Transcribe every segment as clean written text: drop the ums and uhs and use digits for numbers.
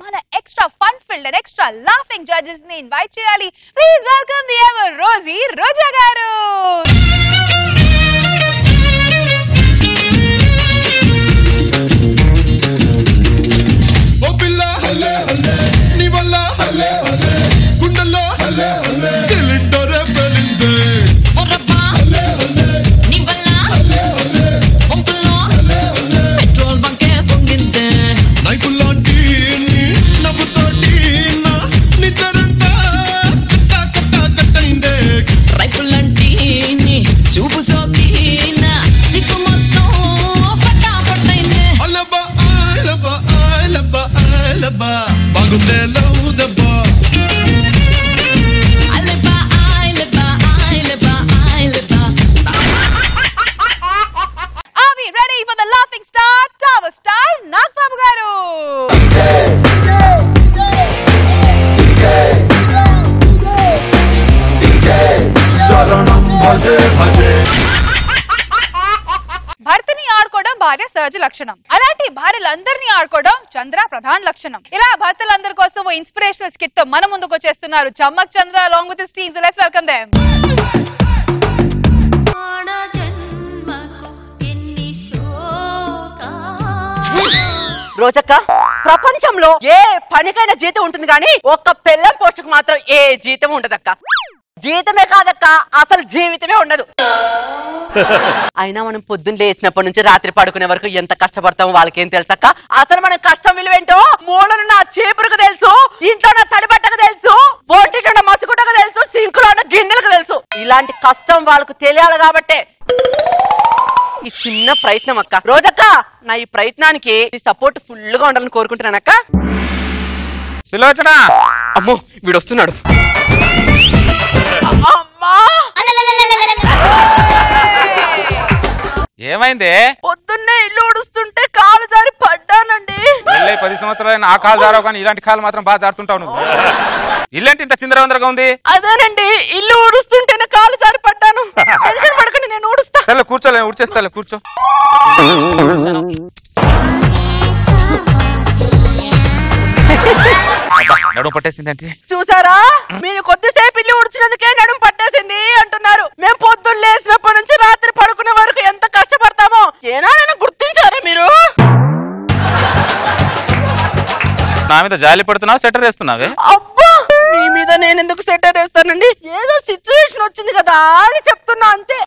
మన extra fun filled and extra laughing judges ని invite చేయాలి. Please welcome the ever rosy Roja గారు. భర్తని ఆడుకోవడం భార్య సహజ లక్షణం. అలాంటి భార్యలందరినీ ఆడుకోవడం చంద్ర ప్రధాన లక్షణం. ఇలా భర్తలందరి కోసం ఇన్స్పిరేషనల్ స్కిట్ తో మన ముందుకు వచ్చేస్తున్నారు చమ్మక్ చంద్ర along with his team. So let's welcome them. రోజక్క, ప్రపంచంలో ఏ పనికైనా జీతం ఉంటుంది కానీ ఒక్క పెళ్ళం పోస్టుకు మాత్రం ఏ జీతం ఉండదక్క. జీతమే కాదక్క, అసలు జీవితమే ఉండదు. అయినా మనం పొద్దున్న లేచినప్పటి నుంచి రాత్రి పడుకునే వరకు ఎంత కష్టపడతామో వాళ్ళకేం తెలుసక్క. అసలు మనం కష్టం విలువేంటో మూలను నా చీపురుకు తెలుసు, ఇంట్లో నా తడిబట్టకు తెలుసు, ఒంటిలో ఉన్న మసుగుటకు తెలుసు, సింకులో ఉన్న గిన్నెలకు తెలుసు. ఇలాంటి కష్టం వాళ్ళకు తెలియాలి కాబట్టే ఈ చిన్న ప్రయత్నం అక్క. రోజక్క, నా ఈ ప్రయత్నానికి సపోర్ట్ ఫుల్ గా ఉండాలని కోరుకుంటున్నానక్క. సులోచన, అమ్మో వీడు వస్తున్నాడు. ఏమైంది? పొద్దున్నే ఇల్లు ఉడుస్తుంటే కాలు జారి పడ్డానండి. 10 సంవత్సరాలు ఆ కాలు జారావు కానీ ఇలాంటి కాలు మాత్రం బాగా జారుతుంటావు నువ్వు. ఇల్లేంటి ఇంత చిందరవందరగా ఉంది? అదేనండి, ఇల్లు ఉడుస్తుంటేనే కాలు జారి పడ్డాను. టెన్షన్ పడకండి, నేను ఊడుస్తా. సరే కూర్చోలే, ఉడిచేస్తాలే, కూర్చో. నడుము పట్టేసిందంటే చూసారా, మీరు కొద్దిసేపు ఇల్లు ఉడిచినందుకే నడుము పట్టేసింది అంటున్నారు. మేము పొద్దున్న లేచినప్పటి నుంచి రాత్రి పడుకునే వరకు ఎంత కష్టపడతామో ఏనాడైనా గుర్తించారా మీరు? నా మీద జాలి పడుతున్నావు, సెటర్ వేస్తున్నావే? అబ్బా, మీ మీద నేను ఎందుకు సెటర్ వేస్తానండి? ఏదో సిచ్యువేషన్ వచ్చింది కదా అని చెప్తున్నా అంతే.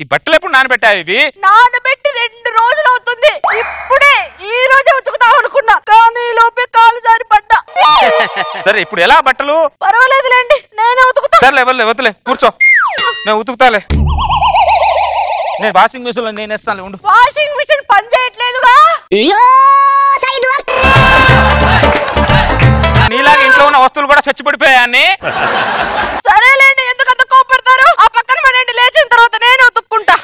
ఈ బట్టలు ఎప్పుడు నానబెట్టావు? ఇవి నానబెట్టి 2 రోజులు అవుతుంది. ఇప్పుడే ఈ రోజే ఉతుకుతాం అనుకున్నా, కానీ లోపే కాలు జారి పడ్డా. సరే ఇప్పుడు ఎలా బట్టలు? పర్వాలేదులేండి, నేనే ఉతుకుతా. సర్లే వద్దులే, కూర్చో, నేను ఉతుకుతాలే. నేను వాషింగ్ మిషన్ లో నేను వేస్తాను, ఉండు. వాషింగ్ మిషన్ పని చేయట్లేదుగా. నీలాగా ఇంట్లో ఉన్న వస్తువులు కూడా చచ్చిపడిపోయాన్ని. సరేలేండి, ఎందుకంత కోపడతారు? ఆ పక్కన పడండి, లేచిన తర్వాత నేను ఉతుక్కుంటా.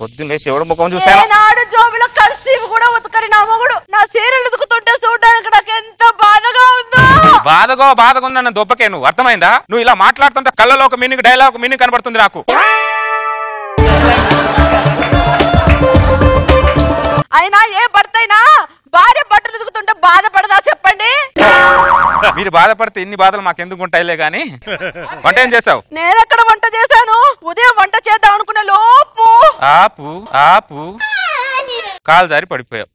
పొద్దున్న లేచి ఎవడు ముఖం చూసాను? నాడు జోబులో కర్సీఫ్ కూడా ఉతకరి నా మొగుడు. నా చీరలు ఉతుకుతుంటే చూడడానికి నాకు ఎంత బాధగా ఉందో. బాధగా ఉందన్న దొబ్బకే నువ్వు, అర్థమైందా? నువ్వు ఇలా మాట్లాడుతుంటే కళ్ళలో ఒక మీనింగ్, డైలాగ్ ఒక మీనింగ్ కనబడుతుంది నాకు. అయినా ఏ భర్త అయినా భార్య బట్టలు ఉతుకుతుంటే బాధపడదా చెప్పండి? మీరు బాధపడితే ఇన్ని బాధలు మాకెందుకు ఉంటాయిలే గాని. వంట ఏం చేసావు? నేనెక్కడ వంట చేశాను? ఉదయం వంట చేద్దాం అనుకునే లోపు ఆపు కాలు జారి పడిపోయావు.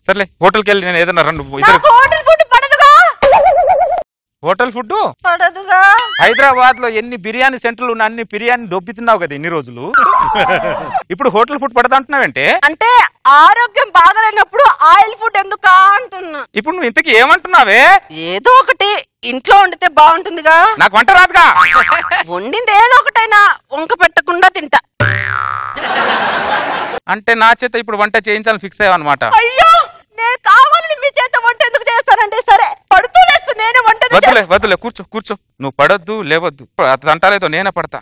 సర్లే, హోటల్కి వెళ్ళి నేను ఏదన్నా రెండు హోటల్ ఫుడ్ పడదుగా. హోటల్ ఫుడ్ పడదుగా. హైదరాబాద్ లో ఎన్ని బిర్యానీ సెంటర్లు ఉన్న అన్ని బిర్యానీ దొబ్బి తిన్నావు కదా ఇన్ని రోజులు. ఇప్పుడు హోటల్ ఫుడ్ పడదంటున్నావంటే అంటే ఆరోగ్యం బాగాలేనప్పుడు ఆయిల్ ఫుడ్ ఎందుకా అంటున్నా. ఇప్పుడు నువ్వు ఇంతకీ ఏమంటున్నావే? ఏదో ఒకటి ఇంట్లో వండితే బాగుంటుందిగా. నాకు వంట రాదుగా. వండింది ఏదో ఒకటైనా వంక పెట్టకుండా తింటా. అంటే నా చేత ఇప్పుడు వంట చేయించాలని ఫిక్స్ అయ్యావు అనమాట. అయ్యో, నేను కావాలని మీ చేత వంట ఎందుకు చేస్తానండి? సరే, పడుతూ లేస్తూ నేనే వంట వద్దులే వద్దులే, కూర్చో కూర్చో. నువ్వు పడొద్దు లేవద్దు, అంటాలేదో నేనే పడతా.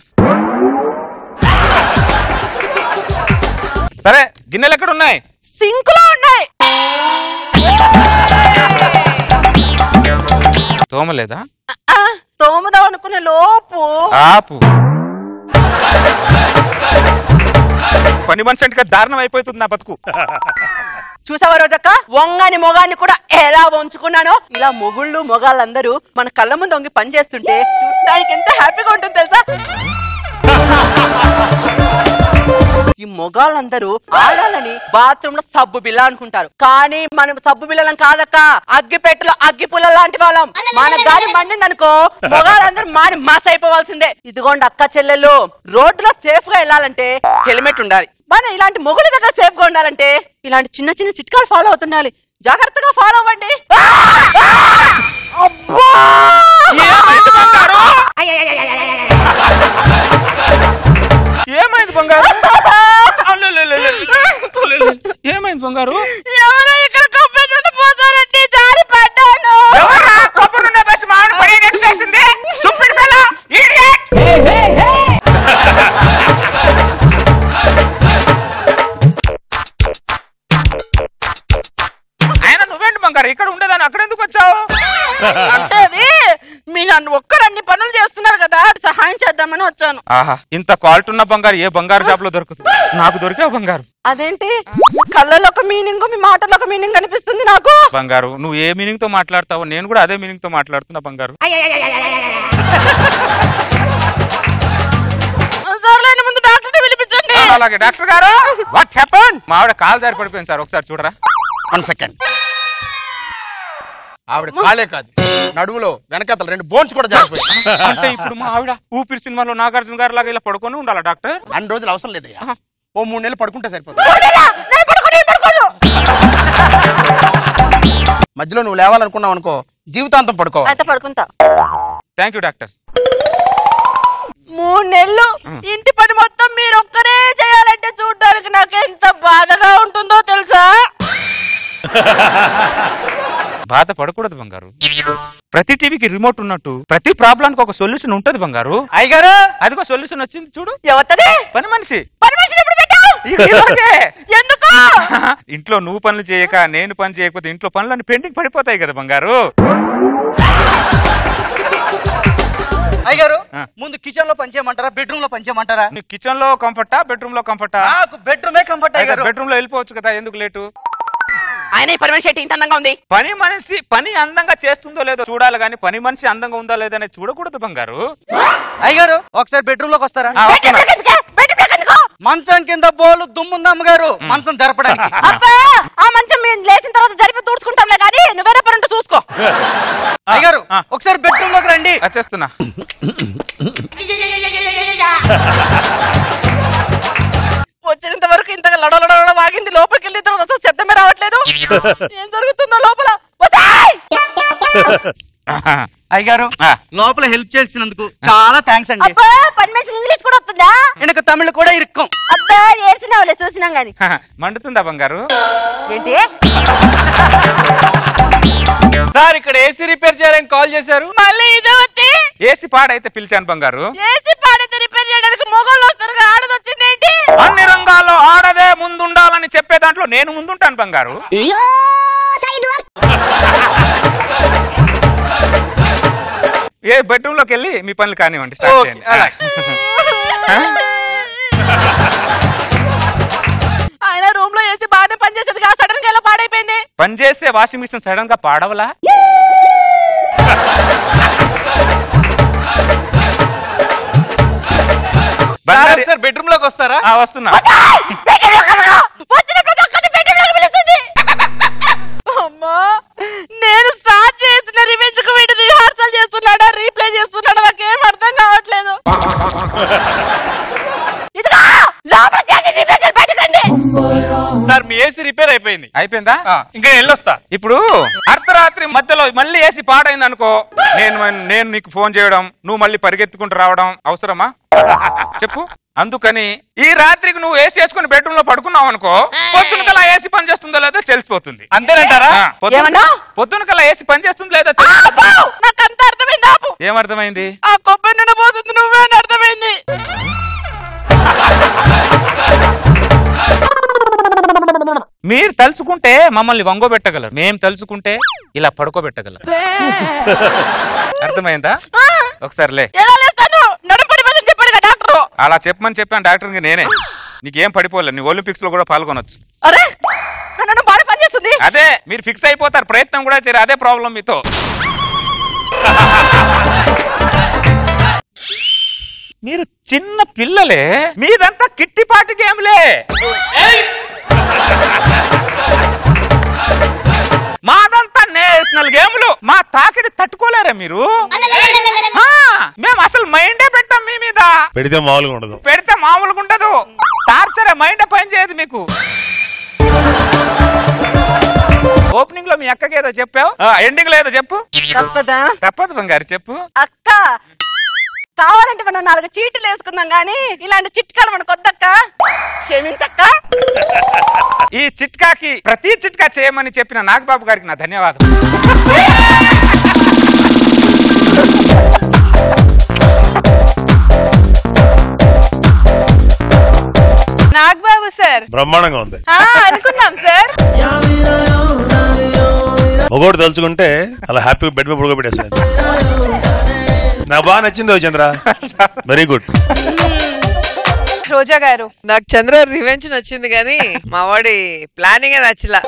సరే, గిన్నెలు ఎక్కడ ఉన్నాయి? సింక్ లో ఉన్నాయి. తోమలేదా? తోమదాం అనుకునే లోపు ఆపు. పని మనిషి అంటే దారుణం అయిపోతుంది నా బతుకు. చూసావా రోజక్క, వంగని మొగాన్ని కూడా ఎలా వంచుకున్నానో. ఇలా మొగుళ్ళు మొగాళ్ళందరూ మన కళ్ళ ముందు వంగి పని చేస్తుంటే చూడటానికి ఎంత హ్యాపీగా ఉంటుంది తెలుసా. ఈ మొగాళ్ళందరూ ఆడాలని బాత్రూమ్ లో సబ్బు బిల్ల అనుకుంటారు, కానీ మనం సబ్బు బిల్లలం కాదక్క, అగ్గిపెట్టెలో అగ్గి పుల్ల లాంటి వాళ్ళం. మన గాలి మండింది అనుకో, మొగాళ్ళందరూ మాని మాస్ అయిపోవాల్సిందే. ఇదిగోండి అక్క చెల్లెళ్ళు, రోడ్డులో సేఫ్ గా వెళ్ళాలంటే హెల్మెట్ ఉండాలి. మన ఇలాంటి మొగుల దగ్గర సేఫ్ గా ఉండాలంటే ఇలాంటి చిన్న చిన్న చిట్కాలు ఫాలో అవుతుండాలి. జాగ్రత్తగా ఫాలో అవ్వండి. ఏమైంది బంగారు? ఏమైంది బంగారు? ఎవరో ఇక్కడ కొబ్బరి నుండి పోసారంటే జారి పడ్డాను. ఆయన నువ్వేంటి బంగారు ఇక్కడ ఉండేదాన్ని అక్కడ ఎందుకు వచ్చావు? అంటే అది మీ నన్ను ఒక్కరు అన్ని పనులు చేస్తున్నారు కదా, సహాయం చేద్దామని వచ్చాను. ఆహా, ఇంత క్వాలిటీ ఉన్న బంగారు ఏ బంగారు షాప్ లో దొరుకుతుంది? నాకు దొరికావు బంగారు. అదేంటి కళ్ళలో ఒక మీనింగ్, మీ మాటలో ఒక మీనింగ్ కనిపిస్తుంది నాకు. బంగారు, నువ్వు ఏ మీనింగ్ తో మాట్లాడతావు, నేను కూడా అదే మీనింగ్ తో మాట్లాడుతున్నా బంగారు. సర్లేని ముందు డాక్టర్ పిలిపించండి. అలాగే డాక్టర్ గారు. What happen? మా ఆవిడ కాలు జారి పడిపోయింది సార్, ఒకసారి చూడరా. 1 సెకండ్. ఆవిడ కాలే కాదు, నడుములో వెనకాతల 2 బోన్స్ కూడా జారిపోయాయి. అంటే ఇప్పుడు మా ఆవిడ ఊపిరి సినిమాలో నాగార్జున గారు లాగా ఇలా పడుకొని ఉండాలా డాక్టర్? అన్ని రోజులు అవసరం లేదయ్యా, ఓ 3 నెలలు పడుకుంటే సరిపోతుంది. మధ్యలో నువ్వు లేవాలనుకున్నావు అనుకో, జీవితాంతం పడుకో. అయితే పడుకుంటా. Thank you doctor. 3 నెలలు ఇంటి పని మొత్తం మీరు ఒక్కరే చేయాలంటే చూడడానికి నాకు ఎంత బాధగా ఉంటుందో తెలుసా. బాధ పడకూడదు బంగారు. ప్రతి టీవీకి రిమోట్ ఉన్నట్టు ప్రతి ప్రాబ్లానికి ఒక సొల్యూషన్ ఉంటది బంగారు. అయ్యగారు, అదిగో సొల్యూషన్ వచ్చింది చూడు. ఎవతది? పని మనిషి. పని మనిషిని ఎప్పుడు పెట్టావు? ఎందుకు? ఇంట్లో నువ్వు పనులు చేయక నేను పని చేయకపోతే ఇంట్లో పనులన్నీ పెండింగ్ పడిపోతాయి కదా బంగారు. అయ్యగారు, ముందు కిచెన్ లో పనిచేయమంటారా, బెడ్రూమ్ లో పనిచేయమంటారా? కిచెన్ లో కంఫర్టా, బెడ్రూమ్ లో కంఫర్టా? నాకు బెడ్రూమే కంఫర్ట్ అయ్యగారు. బెడ్రూమ్ లో వెళ్ళిపోవచ్చు కదా, ఎందుకు లేటు? ఆయన పని మనిషి ఇంత అందంగా ఉంది. పని మనిషి పని అందంగా చేస్తుందో లేదో చూడాలి గానీ పని మనిషి అందంగా ఉందా లేదని చూడకూడదు బంగారు. అయ్యగారు, ఒకసారి బెడ్రూమ్ లోకి వస్తారా? మంచం కింద బోలు దుమ్ముంది అమ్మగారు, మంచం జరపడానికి. ఆ మంచం మేము లేచిన తర్వాత జరిపి తూడ్చుకుంటాంలే కానీ నువ్వేరే పని చూసుకో. అయ్యగారు, ఒకసారి బెడ్రూమ్ లోకి రండి. వచ్చేస్తున్నా. వచ్చినంత వరకు ఇంతగా లడలడ వాగింది, లోపలికి వెళ్ళిన తర్వాత అసలు శబ్దమే రావట్లేదు. ఏం జరుగుతుందో లోపల? అయ్యగారు, లోపల హెల్ప్ చేసినందుకు చాలా థ్యాంక్స్ అండి. పని మనిషికి ఇంగ్లీష్ కూడా వస్తుందా? వెనక తమిళ కూడా ఇరుక్కం. అబ్బా ఏడ్చినావులే, చూసినాం గాని. మండుతుందా బంగారు? ఏంటి సార్, ఇక్కడ ఏసీ రిపేర్ చేయాలని కాల్ చేశారు. మళ్ళీ ఇదే వచ్చి ఏసీ పాడైతే పిలిచాను బంగారు. ఏసీ పాడైతే రిపేర్ చేయడానికి మొగోళ్ళు వస్తారు, ఆడది వచ్చింది ఏంటి? అన్ని రంగాల్లో ఆడదే ముందుండాలని చెప్పే దాంట్లో నేను ముందుంటాను బంగారు. ఏ బెడ్రూమ్ లోకి వెళ్ళి మీ పనులు కానివ్వండి, స్టార్ట్ చేయండి. ఆయన రూమ్ లో ఏసీ బాగానే పనిచేసేది కదా, సడన్ గా ఎలా పాడైపోయింది? పనిచేసే వాషింగ్ మిషన్ సడన్ గా పాడవలా? సార్, బెడ్రూమ్ లోకి వస్తారా? వస్తున్నా. అమ్మా, నేను స్టార్ట్ చేసిన రివెంజ్ కు వీడు రిహార్సల్ చేస్తున్నాడా, రీప్లే చేస్తున్నాడా, నాకేం అర్థం కావట్లేదు. సార్, మీ ఏసీ రిపేర్ అయిపోయింది. అయిపోయిందా ఇంకా వెళ్ళొస్తా. ఇప్పుడు అర్ధరాత్రి మధ్యలో మళ్ళీ ఏసీ పాడైంది అనుకో, నేను నీకు ఫోన్ చేయడం, నువ్వు మళ్ళీ పరిగెత్తుకుంటూ రావడం అవసరమా చెప్పు? అందుకని ఈ రాత్రికి నువ్వు ఏసీ వేసుకుని బెడ్రూమ్ లో పడుకున్నావు అనుకో, పొద్దున కల్లా ఏసీ పని చేస్తుందో లేదో తెలిసిపోతుంది. అంతేనంటారా? పొద్దున కల్లా ఏసీ పని చేస్తుందో లేదో ఏమర్థమైంది? ఆ కొబ్బరి నూనె పోసింది నువ్వే అని అర్థమైంది. మీరు తలుచుకుంటే మమ్మల్ని వంగోబెట్టగలరు, మేం తలుచుకుంటే ఇలా పడుకోబెట్టగలరు. అర్థమైందా? ఒకసారి లే. అలా చెప్పమని చెప్పాను డాక్టర్ నేనే. నీకేం పడిపోలే, నీ ఒలింపిక్స్ లో కూడా పాల్గొనొచ్చు. అదే మీరు ఫిక్స్ అయిపోతారు, ప్రయత్నం కూడా చేయరు. అదే ప్రాబ్లం మీతో. మీరు చిన్న పిల్లలే, మీదంతా కిట్టిపాటి గేమ్లే. మాదంతా నేషనల్ గేమ్లు. మా తాకిడి తట్టుకోలేరా మీరు? మేము అసలు మైండే పెట్టాం మీ మీద. పెడితే మామూలుగా ఉండదు, పెడితే మామూలుగా ఉండదు. టార్చరే, మైండే పని చేయదు మీకు. ఓపెనింగ్ లో మీ అక్కకి ఏదో చెప్పావు, ఎండింగ్ లో ఏదో చెప్పు. తప్పదా? తప్పదు బంగారు, చెప్పు. అక్క కావాలంటే మనం 4 చీట్లు వేసుకుందాం గానీ ఇలాంటి చిట్కాలు మనకు వద్దక్క, క్షమించక్క. ఈ చిట్కాకి ప్రతి చిట్కా చేయమని చెప్పిన నాగబాబు గారికి నా ధన్యవాదాలు. నాగబాబు సార్ బ్రహ్మాండంగా ఉంది. అనుకున్నాం సార్. ఒకటి తలుచుకుంటే అలా హ్యాపీగా బెడ్ మీద పడుకోబెట్టేసాను. నాకు బాగా నచ్చింది చంద్ర, వెరీ గుడ్. రోజా గారు, నాకు చంద్ర రివెంజ్ నచ్చింది కానీ మా వాడి ప్లానింగ్ నచ్చలా.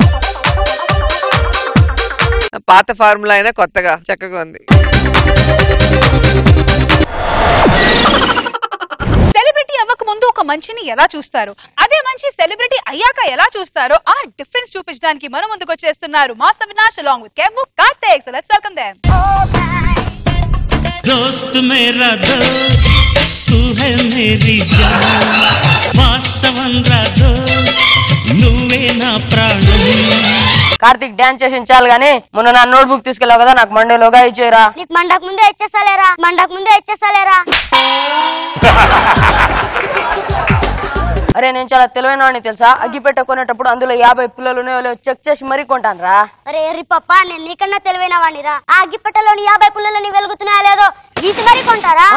పాత ఫార్ములా అయినా కొత్తగా చక్కగా ఉంది. సెలబ్రిటీ అవ్వక ముందు ఒక మనిషిని ఎలా చూస్తారు, అదే మనిషి సెలబ్రిటీ అయ్యాక ఎలా చూస్తారో ఆ డిఫరెన్స్ చూపించడానికి మన ముందుకు వచ్చేస్తున్నారు mass Avinash along with Kevu, Karthik. So let's welcome them. दोस्त मेरा दोस्त तू है मेरी जान వాస్తవంగా దోస్త్ నువ్వే నా ప్రాణం. కార్తిక్ డాన్స్ చేసి చాలు గానీ మొన్న నా నోట్ బుక్ తీసుకెళ్ళావు కదా, నాకు మండేలోగా ఇచ్చేరా. నీకు మండకు ముందే ఇచ్చేసాలేరా. అరే నేను చాలా తెలివైన వాడిని తెలుసా, అగ్గిపెట్ట కొనేటప్పుడు అందులో 50 పుల్లలు చెక్ చేసి మరీ కొంటాను రా. అరే ఎర్రి పప్ప, నేను నీకన్నా తెలివైన వాడినిరా. ఆ అగ్గిపెట్టలోని 50 పుల్లలని వెలుగుతున్నాయా లేదో గీసి మరీ కొంటారా?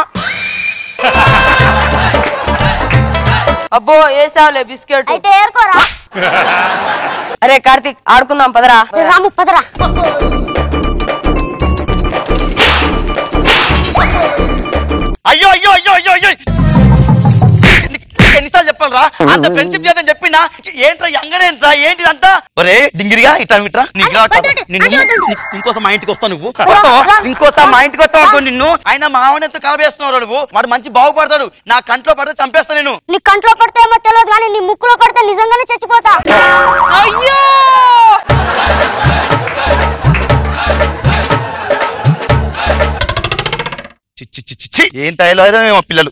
అబ్బో ఏసావులే బిస్కెట్, అయితే ఏరుకోరా. అరే కార్తిక్ ఆడుకుందాం పదరా. రాము పదరా. అయ్యో అయ్యో అయ్యో అయ్యో అయ్యో, ఎన్నిసార్లు చెప్పాలరా? అంత ఫ్రెండ్షిప్ చేద్దాం చెప్పినా ఏంట్రా ఎంగనేంట్రా ఏంటిదంతా? ఒరే డింగిరిగా ఇట్లా ఇట్రా, ఇంకోసారి మా ఇంటికి వస్తావు నువ్వు, ఇంకోసారి మా ఇంటికి వస్తావు నిన్ను. ఆయన మావనెంతో కలవేస్తున్నావు నువ్వు, వాడు మంచి బాగుపడతాడు. నా కంట్లో పడితే చంపేస్తా నేను. నీ కంట్లో పడితే ఏమో తెలియదు కానీ నీ ముక్కులో పడితే నిజంగానే చచ్చిపోతా. అయ్యో ఏం తయారు మేము పిల్లలు.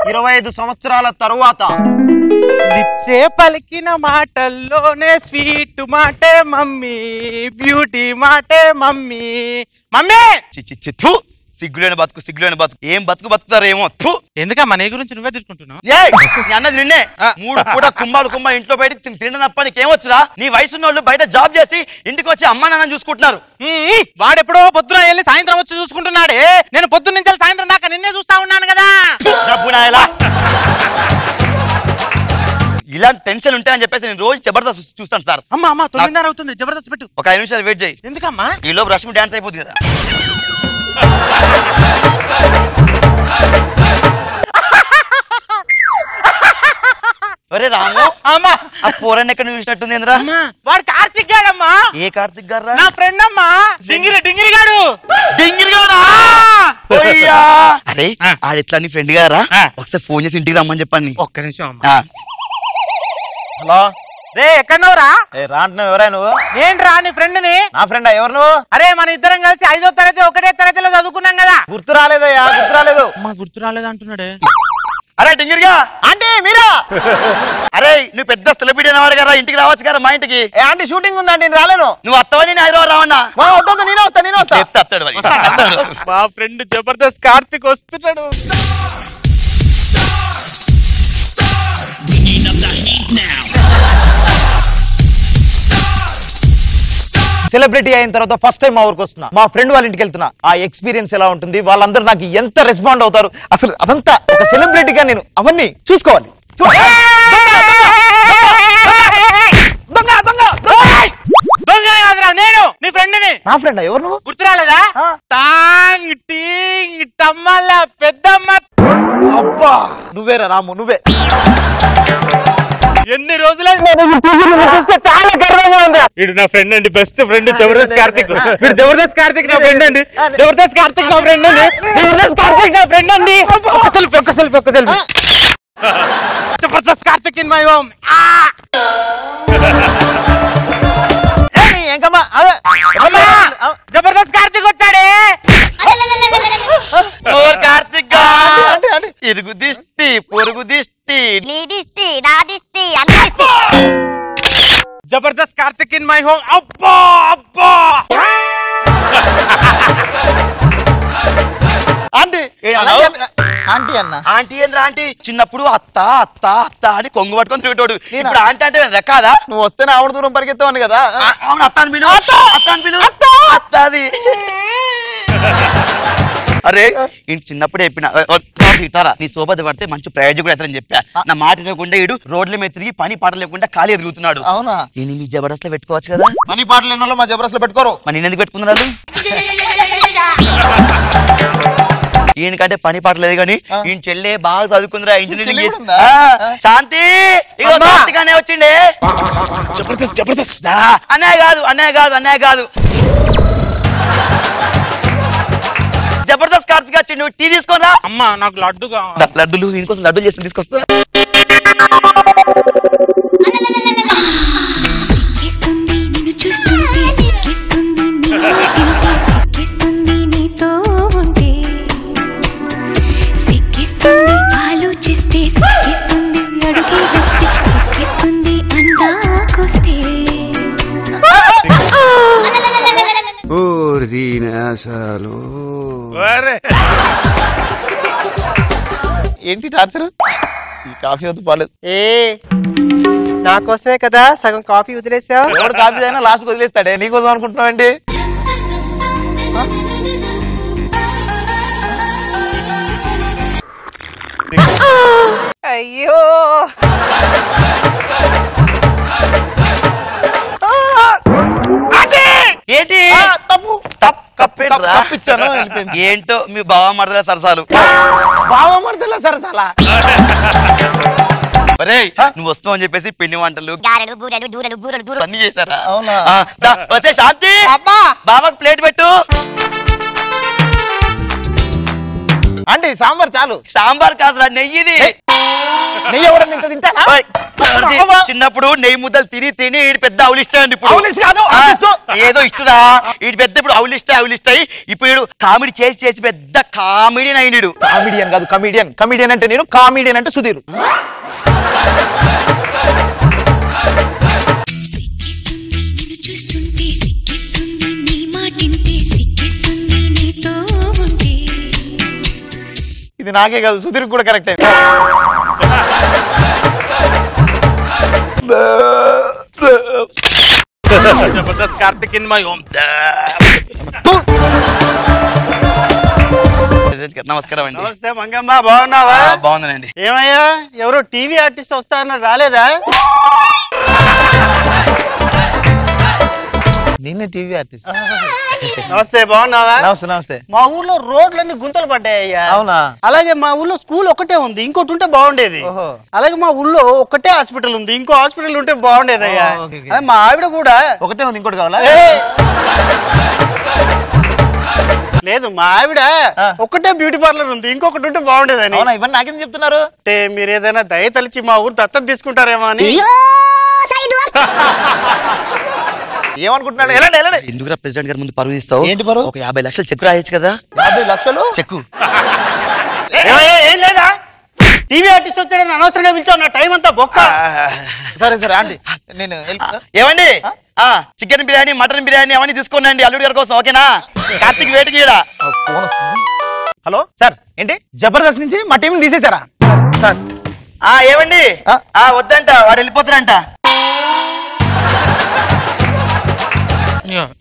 25 సంవత్సరాల తరువాత లిప్సే పలికిన మాటల్లోనే స్వీట్ మాటే మమ్మీ, బ్యూటీ మాటే మమ్మీ. మమ్మీ సిగ్గులేని బతుకు ఏం బతుకుతారు ఏమో. ఎందుకమ్మా నీ గురించి నువ్వే తిట్టుకుంటున్నావు? అన్నది నిన్నే 3 పూట కుమ్మ ఇంట్లో బయట తినడం తప్ప నీకేమొచ్చురా? నీ వయసున్న వాళ్ళు బయట జాబ్ చేసి ఇంటికి వచ్చి అమ్మా నాన్న చూసుకుంటున్నారు. వాడెప్పుడో పొద్దున వెళ్ళి సాయంత్రం వచ్చి చూసుకుంటున్నాడే, నేను పొద్దున్న నుంచి సాయంత్రం దాకా నిన్నే చూస్తా ఉన్నాను కదా. ఇలాంటి టెన్షన్ ఉంటాయని చెప్పేసి నేను రోజు జబర్దస్త్ చూస్తాను సార్. అమ్మా 9:30 అవుతుంది, జబర్దస్త్ పెట్టు. ఒక 5 నిమిషాలు వెయిట్ చేయి. ఎందుకమ్మా? ఈ లోపు రష్మి డాన్స్ అయిపోతుంది కదా. ఒరే రాము, ఆ పోరన్ని ఎక్కడ చూసినట్టుంది ఏంద్రా? వాడు కార్తిక్ గాడమ్మా. ఏ కార్తిక్ గారు? నా ఫ్రెండ్ అమ్మా, డింగిరి గాడు. అరే ఆడెట్లా నీ ఫ్రెండ్ గారా? ఒకసారి ఫోన్ చేసి ఇంటికి రమ్మని చెప్పండి. ఒక్క నిమిషం. హలో రే, ఎక్కడన్నావురా? రాంటున్నావు. ఎవరా నువ్వు? నేను రా నీ ఫ్రెండ్ ని. నా ఫ్రెండ్ ఎవరు నువ్వు? అరే మన ఇద్దరం కలిసి 5వ తరగతి ఒకటే తరగతిలో చదువుకున్నాం కదా. గుర్తు రాలేదయ్యా, గుర్తు రాలేదు. గుర్తు రాలేదు అంటున్నాడే. అరే డింగిరిగా అంటే మీరా? అరే నువ్వు పెద్ద సెలబ్రిటీ అనేవాడు కదా, ఇంటికి రావచ్చు కదా మా ఇంటికి. ఆంటీ షూటింగ్ ఉందండి, నేను రాలేను. నువ్వు వస్తావని నేను హైదరాబాద్ రావన్నా. నేనే వస్తా. చెప్తాడు మరి. మా ఫ్రెండ్ జబర్దస్త్ కార్తిక్ వస్తున్నాడు. సెలబ్రిటీ అయిన తర్వాత ఫస్ట్ టైం మా ఊరికి వస్తున్నా, మా ఫ్రెండ్ వాళ్ళ ఇంటికి వెళ్తున్నా. ఆ ఎక్స్పీరియన్స్ ఎలా ఉంటుంది, వాళ్ళందరూ నాకు ఎంత రెస్పాండ్ అవుతారు, అసలు అదంతా ఒక సెలబ్రిటీగా నేను అవన్నీ చూసుకోవాలి. నేను నీ ఫ్రెండ్ని. నా ఫ్రెండ్ ఎవరు నువ్వు? గుర్తురాలేదా? టాంగ్ టీంగ్ టమ్మల పెద్దమ్మ. అబ్బా నువ్వేరా రాము, నువ్వే. ఎన్ని రోజులు చాలా గర్వంగా ఉంది. వీడు నా ఫ్రెండ్ అండి, బెస్ట్ ఫ్రెండ్ జబర్దస్త్ కార్తిక్. వీడు జబర్దస్త్ కార్తిక్ నా ఫ్రెండ్ అండి. జబర్దస్త్ కార్తిక్ నా ఫ్రెండ్ అండి. జబర్దస్త్ కార్తిక్ నా ఫ్రెండ్ అండి. ఒక selfie. Jabardasth Karthik in my home. Jabardasth Karthik వచ్చాడే. కార్తిక్ ఇరుగు దిష్టి పొరుగు దిష్టి నీ దిష్టి నా దిష్టి అన్ని దిష్టి. Jabardasth Karthik in my home. అబ్బా అబ్బా ఆంటీ ఆంటీ అన్న. ఆంటీ ఏంద్రా ఆంటీ? చిన్నప్పుడు అత్త అత్త అత్త అని కొంగు పట్టుకొని తిరిగేటోడు. ఇప్పుడు ఆంటీ అంటే కాదా? నువ్వు వస్తేనే ఆవిడ దూరం పరిగెత్తావు కదా. అవును, అత్త అని పిలు, అత్త అని పిలు, అత్త అది. అరే ఇంటి చిన్నప్పుడే చెప్పిన తింటారా, నీ సోబతి పడితే మంచి ప్రయోజకుడు అవుతారని చెప్పా. నా మాట లేకుండా ఇడు రోడ్ల మీద తిరిగి పని పాట లేకుండా ఖాళీ ఎదుగుతున్నాడు. అవునా? నేను మీ జబర్దస్త్ లో పెట్టుకోవచ్చు కదా. పని పాటలు ఎన్నో మా జబర్దస్త్ లో పెట్టుకోరు. మరి నేను ఎందుకు పెట్టుకున్నాను? ఈయనకంటే పని పాట లేదు కానీ ఈయన చెల్లె బాగా చదువుకుందిరా, ఇంజనీరింగ్ చేసి. శాంతి ఇగానే వచ్చిండే. జబర్దస్త్ జబర్దస్త్. అన్నయ్య కాదు అన్నయ్య కాదు అన్నయ్య కాదు, జబర్దస్త్ కార్తిక్ వచ్చిండు. టీ తీసుకోరా. అమ్మా నాకు లడ్డు కావాలి. లడ్డులు ఇంకోసం లడ్డులు చేసి తీసుకొస్తా. ఆలోచిస్తే సిక్కిస్తుంది, అడుగే వస్తే సిక్కిస్తుంది, అందాకొస్తే. ఏంటి టార్చర్? ఈ కాఫీ వద్దు పాలేదు. నా కోసమే కదా సగం కాఫీ వదిలేసావు. ఎవరు కాఫీ అయినా లాస్ట్ వదిలేస్తాడే, నీకోసం అనుకుంటున్నావండి. అయ్యో ఏంటి ఏంటో మీ బావ మరదల సరసాలు. బావ మరదల సరసాలా? అరే నువ్వు వస్తావు అని చెప్పేసి పిండి వంటలు అన్ని చేశారా? అవునా? వస్తే శాంతి బాబాకు ప్లేట్ పెట్టు. అంటే సాంబార్ చాలు. సాంబార్ కాదురా, నెయ్యిది. నెయ్యి ఎవడన్నా ఇంత తింటానా? చిన్నప్పుడు నెయ్యి ముద్దలు తిని తిని ఈడు పెద్ద అవులిస్తాయండి. ఏదో ఇష్టరా ఈడు పెద్ద ఇప్పుడు అవులిస్తాయి. ఇప్పుడు కామెడీ చేసి చేసి పెద్ద కామెడీని అయినాడు. కామెడియన్ కాదు కమిడియన్. కమిడియన్ అంటే నేను, కామెడియన్ అంటే సుధీర్. చూస్తుంటే సిక్కిస్తుంది, నీ మాటింటే సిక్కిస్తుంది, నీతో ఉంటే. ఇది నాకే కాదు సుధీర్ కూడా correct. Jabardasth Karthik in my home. నమస్కారం అండి. నమస్తే మంగమ్మ, బాగున్నావా? బాగుందండి. ఏమయ్యా ఎవరో టీవీ ఆర్టిస్ట్ వస్తా అన్నారు, రాలేదా? నిన్నే టీవీ ఆర్టిస్ట్. నమస్తే, బాగున్నావా? నమస్తే నమస్తే. మా ఊర్లో రోడ్లన్నీ గుంతలు పడ్డాయ్యా. అవునా? అలాగే మా ఊర్లో స్కూల్ ఒకటే ఉంది, ఇంకోటి ఉంటే బాగుండేది. అలాగే మా ఊర్లో ఒకటే హాస్పిటల్ ఉంది, ఇంకో హాస్పిటల్ ఉంటే బాగుండేదయ్యా. మా ఆవిడ కూడా ఒకటే ఉంది, ఇంకోటి కావాలా? లేదు, మా ఆవిడ ఒకటే బ్యూటీ పార్లర్ ఉంది, ఇంకొకటి ఉంటే బాగుండేదని. ఇవన్నీ నాకేం చెప్తున్నారు? అంటే మీరు ఏదైనా దయ తలిచి మా ఊరు దత్తత తీసుకుంటారేమో అని. ఏమనుకుంటున్నాడు? ఎందుకురా ప్రెసిడెంట్ గారి ముందు పరువు ఇస్తావు? ఏంటి పరువు? ఒక 50 లక్షలు చెక్ రాయొచ్చు కదా. 50 లక్షలు చెక్కు ఏం లేదా? టీవీ ఆర్టిస్ట్ వచ్చాడని అనవసరంగా పిలిచావు, నా టైం అంతా బొక్క. సరే సరే అండి, నేను ఏమండి చికెన్ బిర్యానీ మటన్ బిర్యానీ అవన్నీ తీసుకోండి అల్లుడి గారి కోసం, ఓకేనా? కార్తీక్ వేటికి ఈడ. హలో సార్, ఏంటి జబర్దస్త్ నుంచి మా టీం తీసేశారా సార్? ఏమండి వద్దంట, వాడు వెళ్ళిపోతారంట.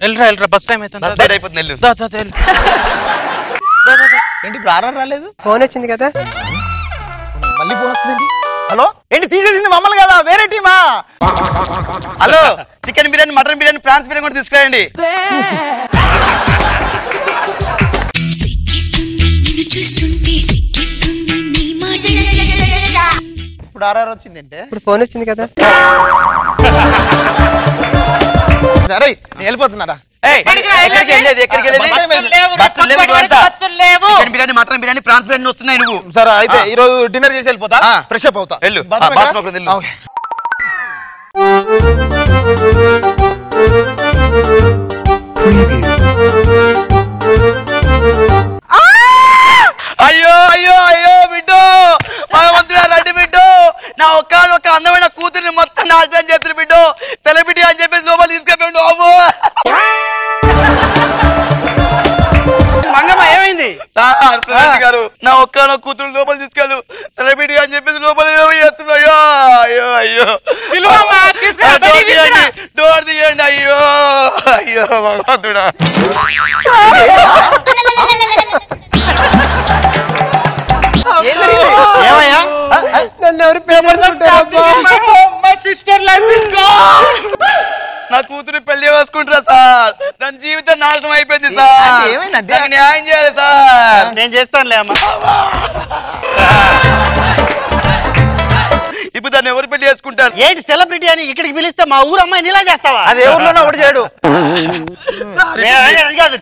వెళ్ళరా బస్ టైం అవుతుంది, అయిపోతుంది. ఏంటి ఇప్పుడు ఆర్ఆర్ రాలేదు? ఫోన్ వచ్చింది కదా, మళ్ళీ ఫోన్ వస్తుందండి. హలో, ఏంటి తీసేసింది మమ్మల్ని కదా, వేరే టీమా? Hello, chicken biryani mutton biryani prawns biryani కూడా తీసుకురండి. ఇప్పుడు ఆర్ఆర్ వచ్చిందంటే ఇప్పుడు ఫోన్ వచ్చింది కదా. సరే నేను వెళ్ళిపోతున్నారా? బిర్యానీ మటన్ బిర్యానీ ప్రాన్స్ బిర్యానీ వస్తున్నాయి. నువ్వు సరే అయితే ఈ రోజు డిన్నర్ చేసి వెళ్ళిపోతా, ఫ్రెష్ అప్ అవుతా. వెళ్ళు. అయ్యో అయ్యో అయ్యో బిడ్డో, భగవంతుడా లాంటి బిడ్డో, నా ఒక్క అందమైన కూతురిని మొత్తం నాశనం చేతులు బిడ్డో. సెలబ్రిటీ అని చెప్పేసి లోపల తీసుకెళ్ళండు. అవ్వో మంగమ్మ ఏమైంది? సార్ ప్రెసిడెంట్ గారు, నా ఒక్క కూతురు లోపల తీసుకెళ్ళు, సెలబ్రిటీ అని చెప్పేసి లోపల చేస్తున్నాయో. అయ్యో అయ్యో డోర్ తీయండి. అయ్యో అయ్యో భగవంతుడా. ఏమయ్యా? నన్ను ఎవరు నా కూతురు పెళ్లి వేసుకుంటారా సార్? దాని జీవితం నాశనం అయిపోయింది సార్. నాకు న్యాయం చేయాలి సార్. నేను చేస్తానులే అమ్మా. ఇప్పుడు దాన్ని ఎవరు పెళ్లి చేసుకుంటారు? ఏంటి సెలబ్రిటీ అని ఇక్కడికి పిలిస్తే మా ఊరు అమ్మాయిని ఇలా చేస్తావా? అది ఊర్లోనే ఒకటి చేయడు.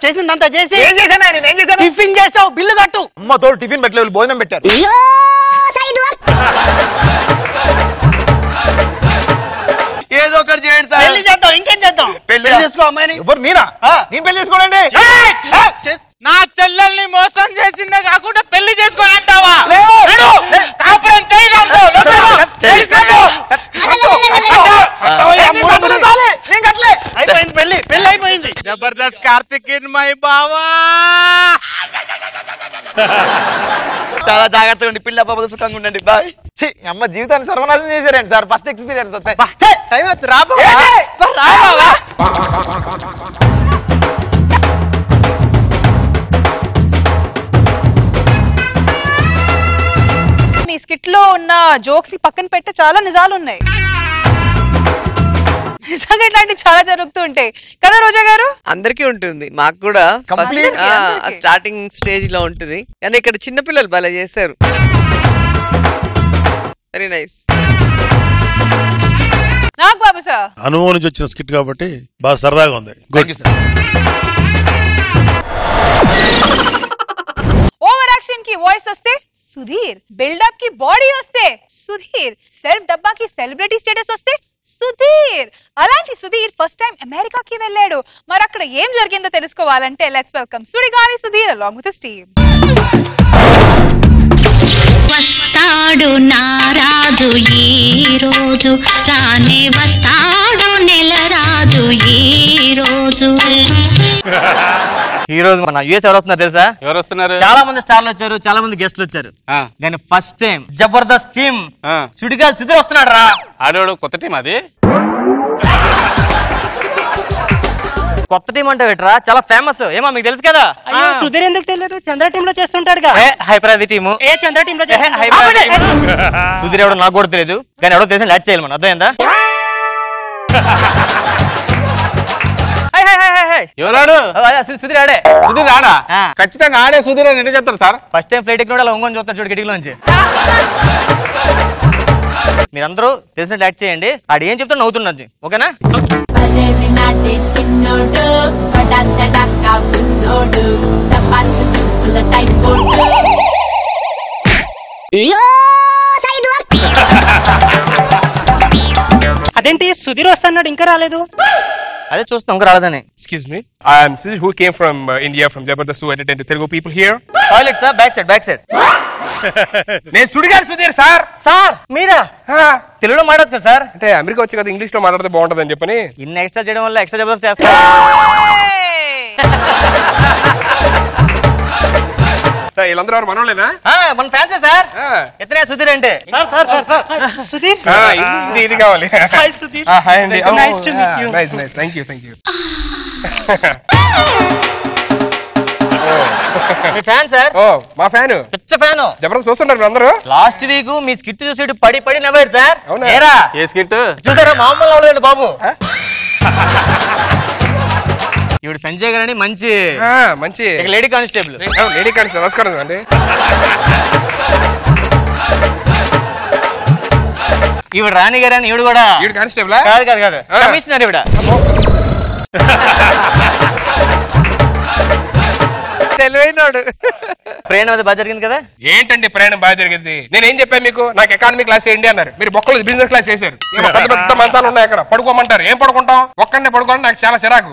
చేసిందంతా చేసి ఏం చేశాను ఆయన? ఏం చేశాను? టిఫిన్ చేసావు, బిల్లు కట్టు. అమ్మతో టిఫిన్ పెట్టలేదు, భోజనం పెట్టారు. ఏదో ఒకటి చేయండి సార్. పెళ్లి చేద్దాం, ఇంకేం చేద్దాం? పెళ్లి చేసుకో అమ్మాయిని. ఎవరు మీరా? నేను పెళ్లి చేసుకోండి. నా చెల్లెల్ని మోసం చేసిందే కాకుండా పెళ్లి చేసుకొని అంటావా? అయిపోయింది పెళ్లి, పెళ్లి అయిపోయింది. జబర్దస్త్ కార్తిక్ మై బావా. చాలా జాగ్రత్తగా ఉండి పిల్ల బాబు సుఖంగా ఉండండి. బాయ్. అమ్మ జీవితాన్ని సర్వనాశనం చేశారండి సార్. ఫస్ట్ ఎక్స్పీరియన్స్ వస్తాయి. టైం వచ్చి రా. మీ స్కిట్ లో ఉన్న జోక్స్ పక్కన పెడితే చాలా నిజాలు ఉన్నాయి. నిజంగా ఇట్లాంటి చాలా జరుగుతూ ఉంటాయి కదా రోజా గారు? అందరికీ ఉంటుంది, మాకు కూడా స్టార్టింగ్ స్టేజ్ లో ఉంటుంది. కానీ ఇక్కడ చిన్నపిల్లలు భలే చేశారు. Very nice. నాకు బాబు సార్ అనుభవం నుంచి వచ్చిన స్కిట్ కాబట్టి బాగా సరదాగా ఉంది. ఓవర్ యాక్షన్ కి వాయిస్ వస్తే సుధీర్, బిల్డప్ కి బాడీ వస్తే సుధీర్, సెల్ఫ్ డబ్బా కి సెలబ్రిటీ స్టేటస్ వస్తే సుధీర్. అలాంటి సుధీర్ ఫస్ట్ టైం అమెరికాకి వెళ్ళాడు. మరి అక్కడ ఏం జరిగిందో తెలుసుకోవాలంటే let's welcome Sudigali Sudheer along with his team. వస్తాడు నారాజు ఈ రోజు, రానే వస్తాడు నెల రాజు ఈ రోజు. ఈ రోజు మన యుఎస్ ఎవరు వస్తున్నారు తెలుసా? ఎవరు వస్తున్నారు? చాలా మంది స్టార్లు వచ్చారు, చాలా మంది గెస్ట్లు వచ్చారు. కానీ first time Jabardasth team Sudigali Sudheer వస్తున్నాడు రా. ఆడోడు కొత్త టీం అది. కొత్త టీం అంటే పెట్టరా, చాలా ఫేమస్. ఏమో మీకు తెలుసు కదా? సుధీర్ ఎందుకు తెలియదు? చంద్ర టీమ్ లో చేస్తుంటాడు. హైపరాది టీము. చంద్ర టీమ్ లో సుధీర్ ఎవడో నాకు కూడా తెలియదు, కానీ ఎవడో తెలిసి యాడ్ చేయాలి మనం. అర్థమైందా? ఎవరాడు? సుధీర్ ఆడే. సుధీర్ ఆడా? ఖచ్చితంగా ఆడే సుధీర్ అని ఎందుకు చెప్తారు సార్? ఫస్ట్ టైం ఫ్లైట్ ఎక్కిన అలా ఒంగొని చూస్తారు చూడు కిటికీలోంచి. మీరందరూ తెలిసినట్టు యాక్ట్ చేయండి. ఆడు ఏం చెప్తా నవ్వుతున్నది, ఓకేనా? అదేంటి సుధీర్ వస్తున్నాడు ఇంకా రాలేదు? అదే చూస్తాం ఇంకా రాలేదని. Excuse me, I am Sudhir who came from India from Jabardast to entertain the Telugu people here. Toilet sir, back side. నేను సుడిగారు సుధీర్ సార్. సార్ మీరా? తెలుగులో మాట్లాడచ్చు కదా సార్? అంటే అమెరికా వచ్చి కదా ఇంగ్లీష్ లో మాట్లాడితే బాగుంటది అని చెప్పని. ఇన్ని ఎక్స్ట్రా చేయడం వల్ల ఎక్స్ట్రా జబర్దస్త్ చేస్తా. వీళ్ళందరూ ఎవరు మనోళ్ళేనా? మన ఫ్యాన్సే సార్. ఎత్తనే సుధీర్ అంటే. సుధీర్ ఇది కావాలి. హాయ్ సుధీర్. హాయ్ అండి. Nice to meet you. Nice nice. Thank you thank you. మీ ఫ్యాన్ సార్? ఓ మా ఫ్యాన్. పిచ్చ ఫ్యాన్. జబర్దస్త్ చూస్తున్నారు అందరూ. లాస్ట్ వీక్ మీ స్కిట్ చూసి పడి పడి నవ్వాడు సార్. అవునా? ఏరా ఏ స్కిట్ చూసారా? మామూలు అవ్వలేదండి బాబు. ఇవిడు సంజయ్ గారని మంచి మంచి లేడీ కానిస్టేబుల్. Lady constable. నమస్కారం అండి. ఈవిడ రాణి గారని ఈవిడ కూడా. ఈవిడ కానిస్టేబుల్? కాదు కాదు కాదు, కమిషనర్ ఈవిడ. తెలివైనోడు. ప్రయాణం అది బాగా జరిగింది కదా? ఏంటండి ప్రయాణం బాగా జరిగింది? నేనేం చెప్పాను మీకు? నాకు ఎకానమీ క్లాస్ ఏంటి అన్నారు, మీరు బొక్కలు బిజినెస్ క్లాస్ చేశారు. పెద్ద పెద్ద మంచాలు ఉన్నాయి అక్కడ, పడుకోమంటారు. ఏం పడుకుంటాం? ఒక్కడనే పడుకోవడం నాకు చాలా చిరాకు.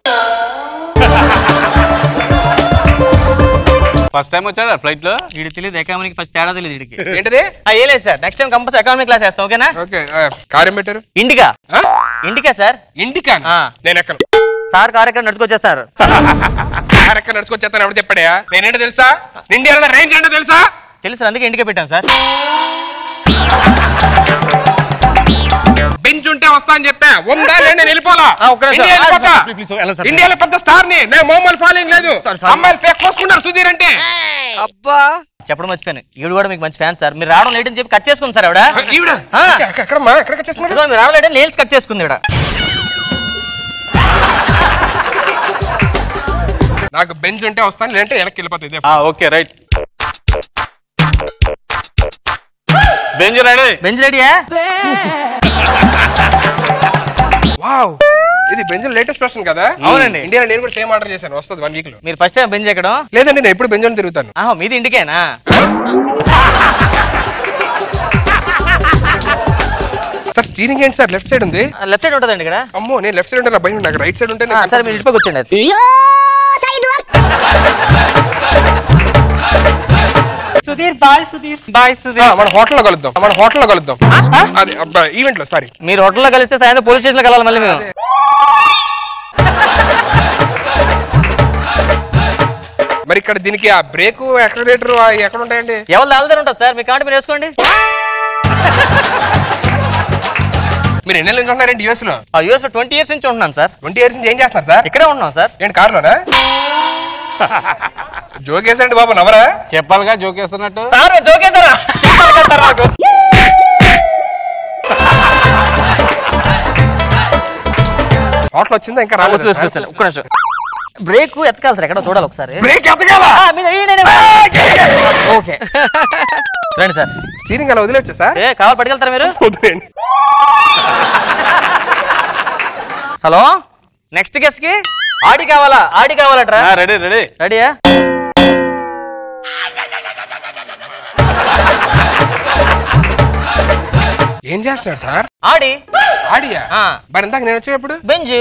ఫస్ట్ టైం వచ్చాడు ఫ్లైట్ లో. వీడికి తెలియదు ఎకానమీకి ఫస్ట్ తేడా తెలియదు వీడికి. ఏంటిది? ఏ లేదు sir, next time compulsory economy class వేస్తాం. ఓకేనా? ఓకే. కార్ ఏం పెట్టారు? ఇండికా. Indica sir? ఇండికా? నేను ఎక్కను సార్. కార్ ఎక్కడ నడుచుకొచ్చేస్తారు. కార్ ఎక్కడ నడుచుకొచ్చేస్తాను ఎవరు చెప్పాడా? నేనేంటో తెలుసా? ఇండియా రేంజ్ ఏంటో తెలుసా? తెలుసు, అందుకే ఇండికా పెట్టాం సార్. బెంచ్ ఉంటే వస్తా అని చెప్పా. ఉందా నేను వెళ్ళిపోలా. ఇండియాలో పెద్ద స్టార్ ని. నేను మామూలు ఫాలోయింగ్ లేదు. అమ్మాయిలు పేక్ కోసుకున్నారు సుధీర్ అంటే. అబ్బా చెప్పడం మర్చిపోయాను, ఈవిడ కూడా మీకు మంచి ఫ్యాన్ సార్. మీరు రావడం లేట్ అని చెప్పి కట్ చేసుకుంది సార్ ఆవిడ. ఎక్కడ కట్ చేసుకున్నారు? మీరు రావడం లేట్ అని నేల్స్ కట్ చేసుకుంది ఈవిడ. నాకు బెంచ్ ఉంటే వస్తాను, లేదంటే వెనక్కి వెళ్ళిపోతుంది. Okay right. Benz ready. Benz రెడీయా? వావ్, ఇది బెంజ్ లేటెస్ట్ వర్షన్ కదా? అవునండి. ఇండియా నేను కూడా సేమ్ ఆర్డర్ చేశాను, వస్తుంది 1 వీక్ లో. మీరు ఫస్ట్ టైం బెంజ్ ఎక్కడం? లేదండి, నేను ఎప్పుడు బెంజ్ అని తిరుగుతాను. మీది ఇండికేనా? సార్ స్టీరింగ్ ఏంటి సార్? లెఫ్ట్ సైడ్ ఉంది. లెఫ్ట్ సైడ్ ఉంటుందండి ఇక్కడ. అమ్మో, నేను లెఫ్ట్ సైడ్ ఉంటాను, భయం. నాకు రైట్ సైడ్ ఉంటే సార్ మీరు ఇటుపై కూర్చోండి. సుధీర్ బాయ్. సుధీర్ బాయ్. సుధీర్ మన హోటల్లో కలుద్దాం. మన హోటల్లో కలుద్దాం. అది ఈవెంట్ లో. సారీ, మీరు హోటల్లో కలిస్తే సాయంత్రం పోలీస్ స్టేషన్ లో కలాలి మళ్ళీ మేము. మరి ఇక్కడ దీనికి ఆ బ్రేక్ యాక్సిలరేటర్ ఎక్కడ ఉంటాయండి? ఎవరు ఆల్దర్ ఉంటుంది సార్, మీ కాంటి మీరు వేసుకోండి. మీరు ఎన్ని నుంచి ఉంటున్నారండి యూఎస్ లో? యూఎస్ లో 20 years నుంచి ఉంటున్నాను సార్. 20 years నుంచి ఏం చేస్తున్నారు సార్? ఇక్కడే ఉంటున్నాం సార్. ఏంటి కార్లోనా? జోకేసండి బాబు, నవరా? చెప్పాలిగా జోకేస్తున్నట్టు. సార్ జోకేసారా? చెప్పాలి కదా సార్ నాకు. హోటల్ వచ్చిందా? ఇంకా రాలేదు. ఒక్క నిమిషం, బ్రేక్ ఎత్తకాలి సార్, ఎక్కడ చూడాలి ఒకసారి. బ్రేక్ ఎత్తకాలా? ఓకే రండి సార్. స్టీరింగ్ అలా వదిలేచ్చా సార్? కావాలి పట్టుకెళ్తారా మీరు? వదిలేండి. హలో, నెక్స్ట్ గెస్ట్ కి ఆడి కావాలా? ఆడి కావాలట్రా? Ready ready. రెడీయా? ఏం చేస్తున్నాడు సార్? ఆడి. ఆడియా? మరి ఇందాక నేను వచ్చేటప్పుడు బెంజ్.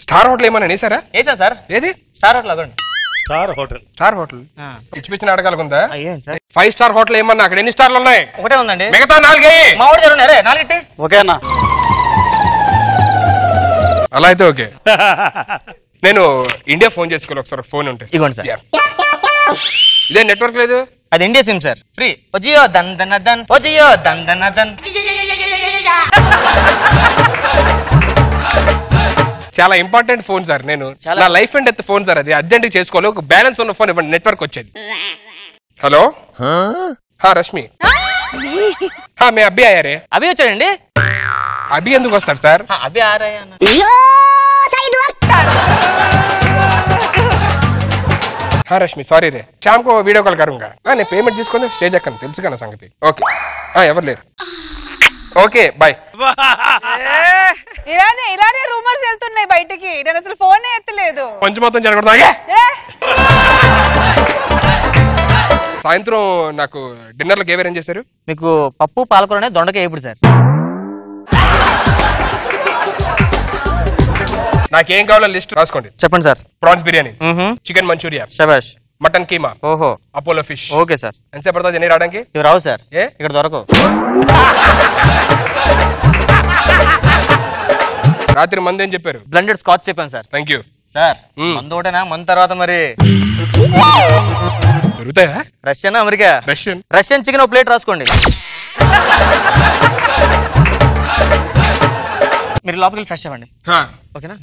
స్టార్ హోటల్ ఏమన్నా వేసారా? వేసా సార్. ఏది? స్టార్ హోటల్ అగండి. Star hotel. స్టార్ హోటల్ పిచ్చి పిచ్చి నాటకాలకు ఉందా? 5 స్టార్ హోటల్ ఏమన్నా? అక్కడ ఎన్ని స్టార్లు ఉన్నాయి? ఒకటే ఉందండి. మిగతా 4 మా ఊరు జరుగుతున్నారే 4. ఓకే అన్న. అలా అయితే ఓకే. నేను ఇండియా ఫోన్ చేసుకోవాలి ఒకసారి. ఫోన్ ఉంటే ఇవ్వండి సార్. ఇదే నెట్వర్క్ లేదు. అది ఇండియా సిమ్ సార్, ఫ్రీ. ఓ జియో దన్ దన్ దన్, ఓ జియో దన్ దన్ దన్. చాలా ఇంపార్టెంట్ ఫోన్ సార్. నేను నా life and death phone sir. అది అర్జెంట్ చేసుకోవాలి. ఒక బ్యాలెన్స్ ఉన్న ఫోన్ ఇవ్వండి, నెట్వర్క్ వచ్చేది. హలో, రష్మి. మే అభి ఆయా రే. అభి వచ్చాడండి. అభి ఎందుకు వస్తాడు సార్? అభి ఆ రహే అన్న. రష్మి సారీ రే, शाम को वीडियो कॉल करूंगा. నేను పేమెంట్ తీసుకొని స్టేజ్ ఎక్కను, తెలుసు కదా సంగతి. ఓకే, ఎవరు లేరు. Okay bye. ఇలానే రూమర్స్ వెళ్తున్నాయి బయటికి. నేను అసలు ఫోనే ఎత్తలేదు. కొంచెం మొత్తం జరగకూడదు. సాయంత్రం నాకు డిన్నర్ లోకి ఏం చేశారు? మీకు పప్పు పాలకూర దొండకాయ ఎప్పుడు సార్? నాకేం కావాలో లిస్ట్ రాసుకోండి. చెప్పండి sir. Prawns biryani, chicken Manchuria, శబాష్, మటన్ కీమా, ఓహో, అపోలో ఫిష్. Okay sir. ఎంతసేపు పడుతుంది ఎన్ని రావడానికి? ఇవి రావు సార్, ఏ ఇక్కడ దొరకవు. రాత్రి మంది ఏం చెప్పారు? బ్లెండెడ్ స్కాచ్ చెప్పాను సార్. Thank you sir. మందు ఒకటేనా? మందు తర్వాత మరి దొరుకుతాయా? Russian, America? రష్యన్ చికెన్ ఒక ప్లేట్ రాసుకోండి. మీరు లోపలికి ఫ్రెష్ అవ్వండి, ఓకేనా?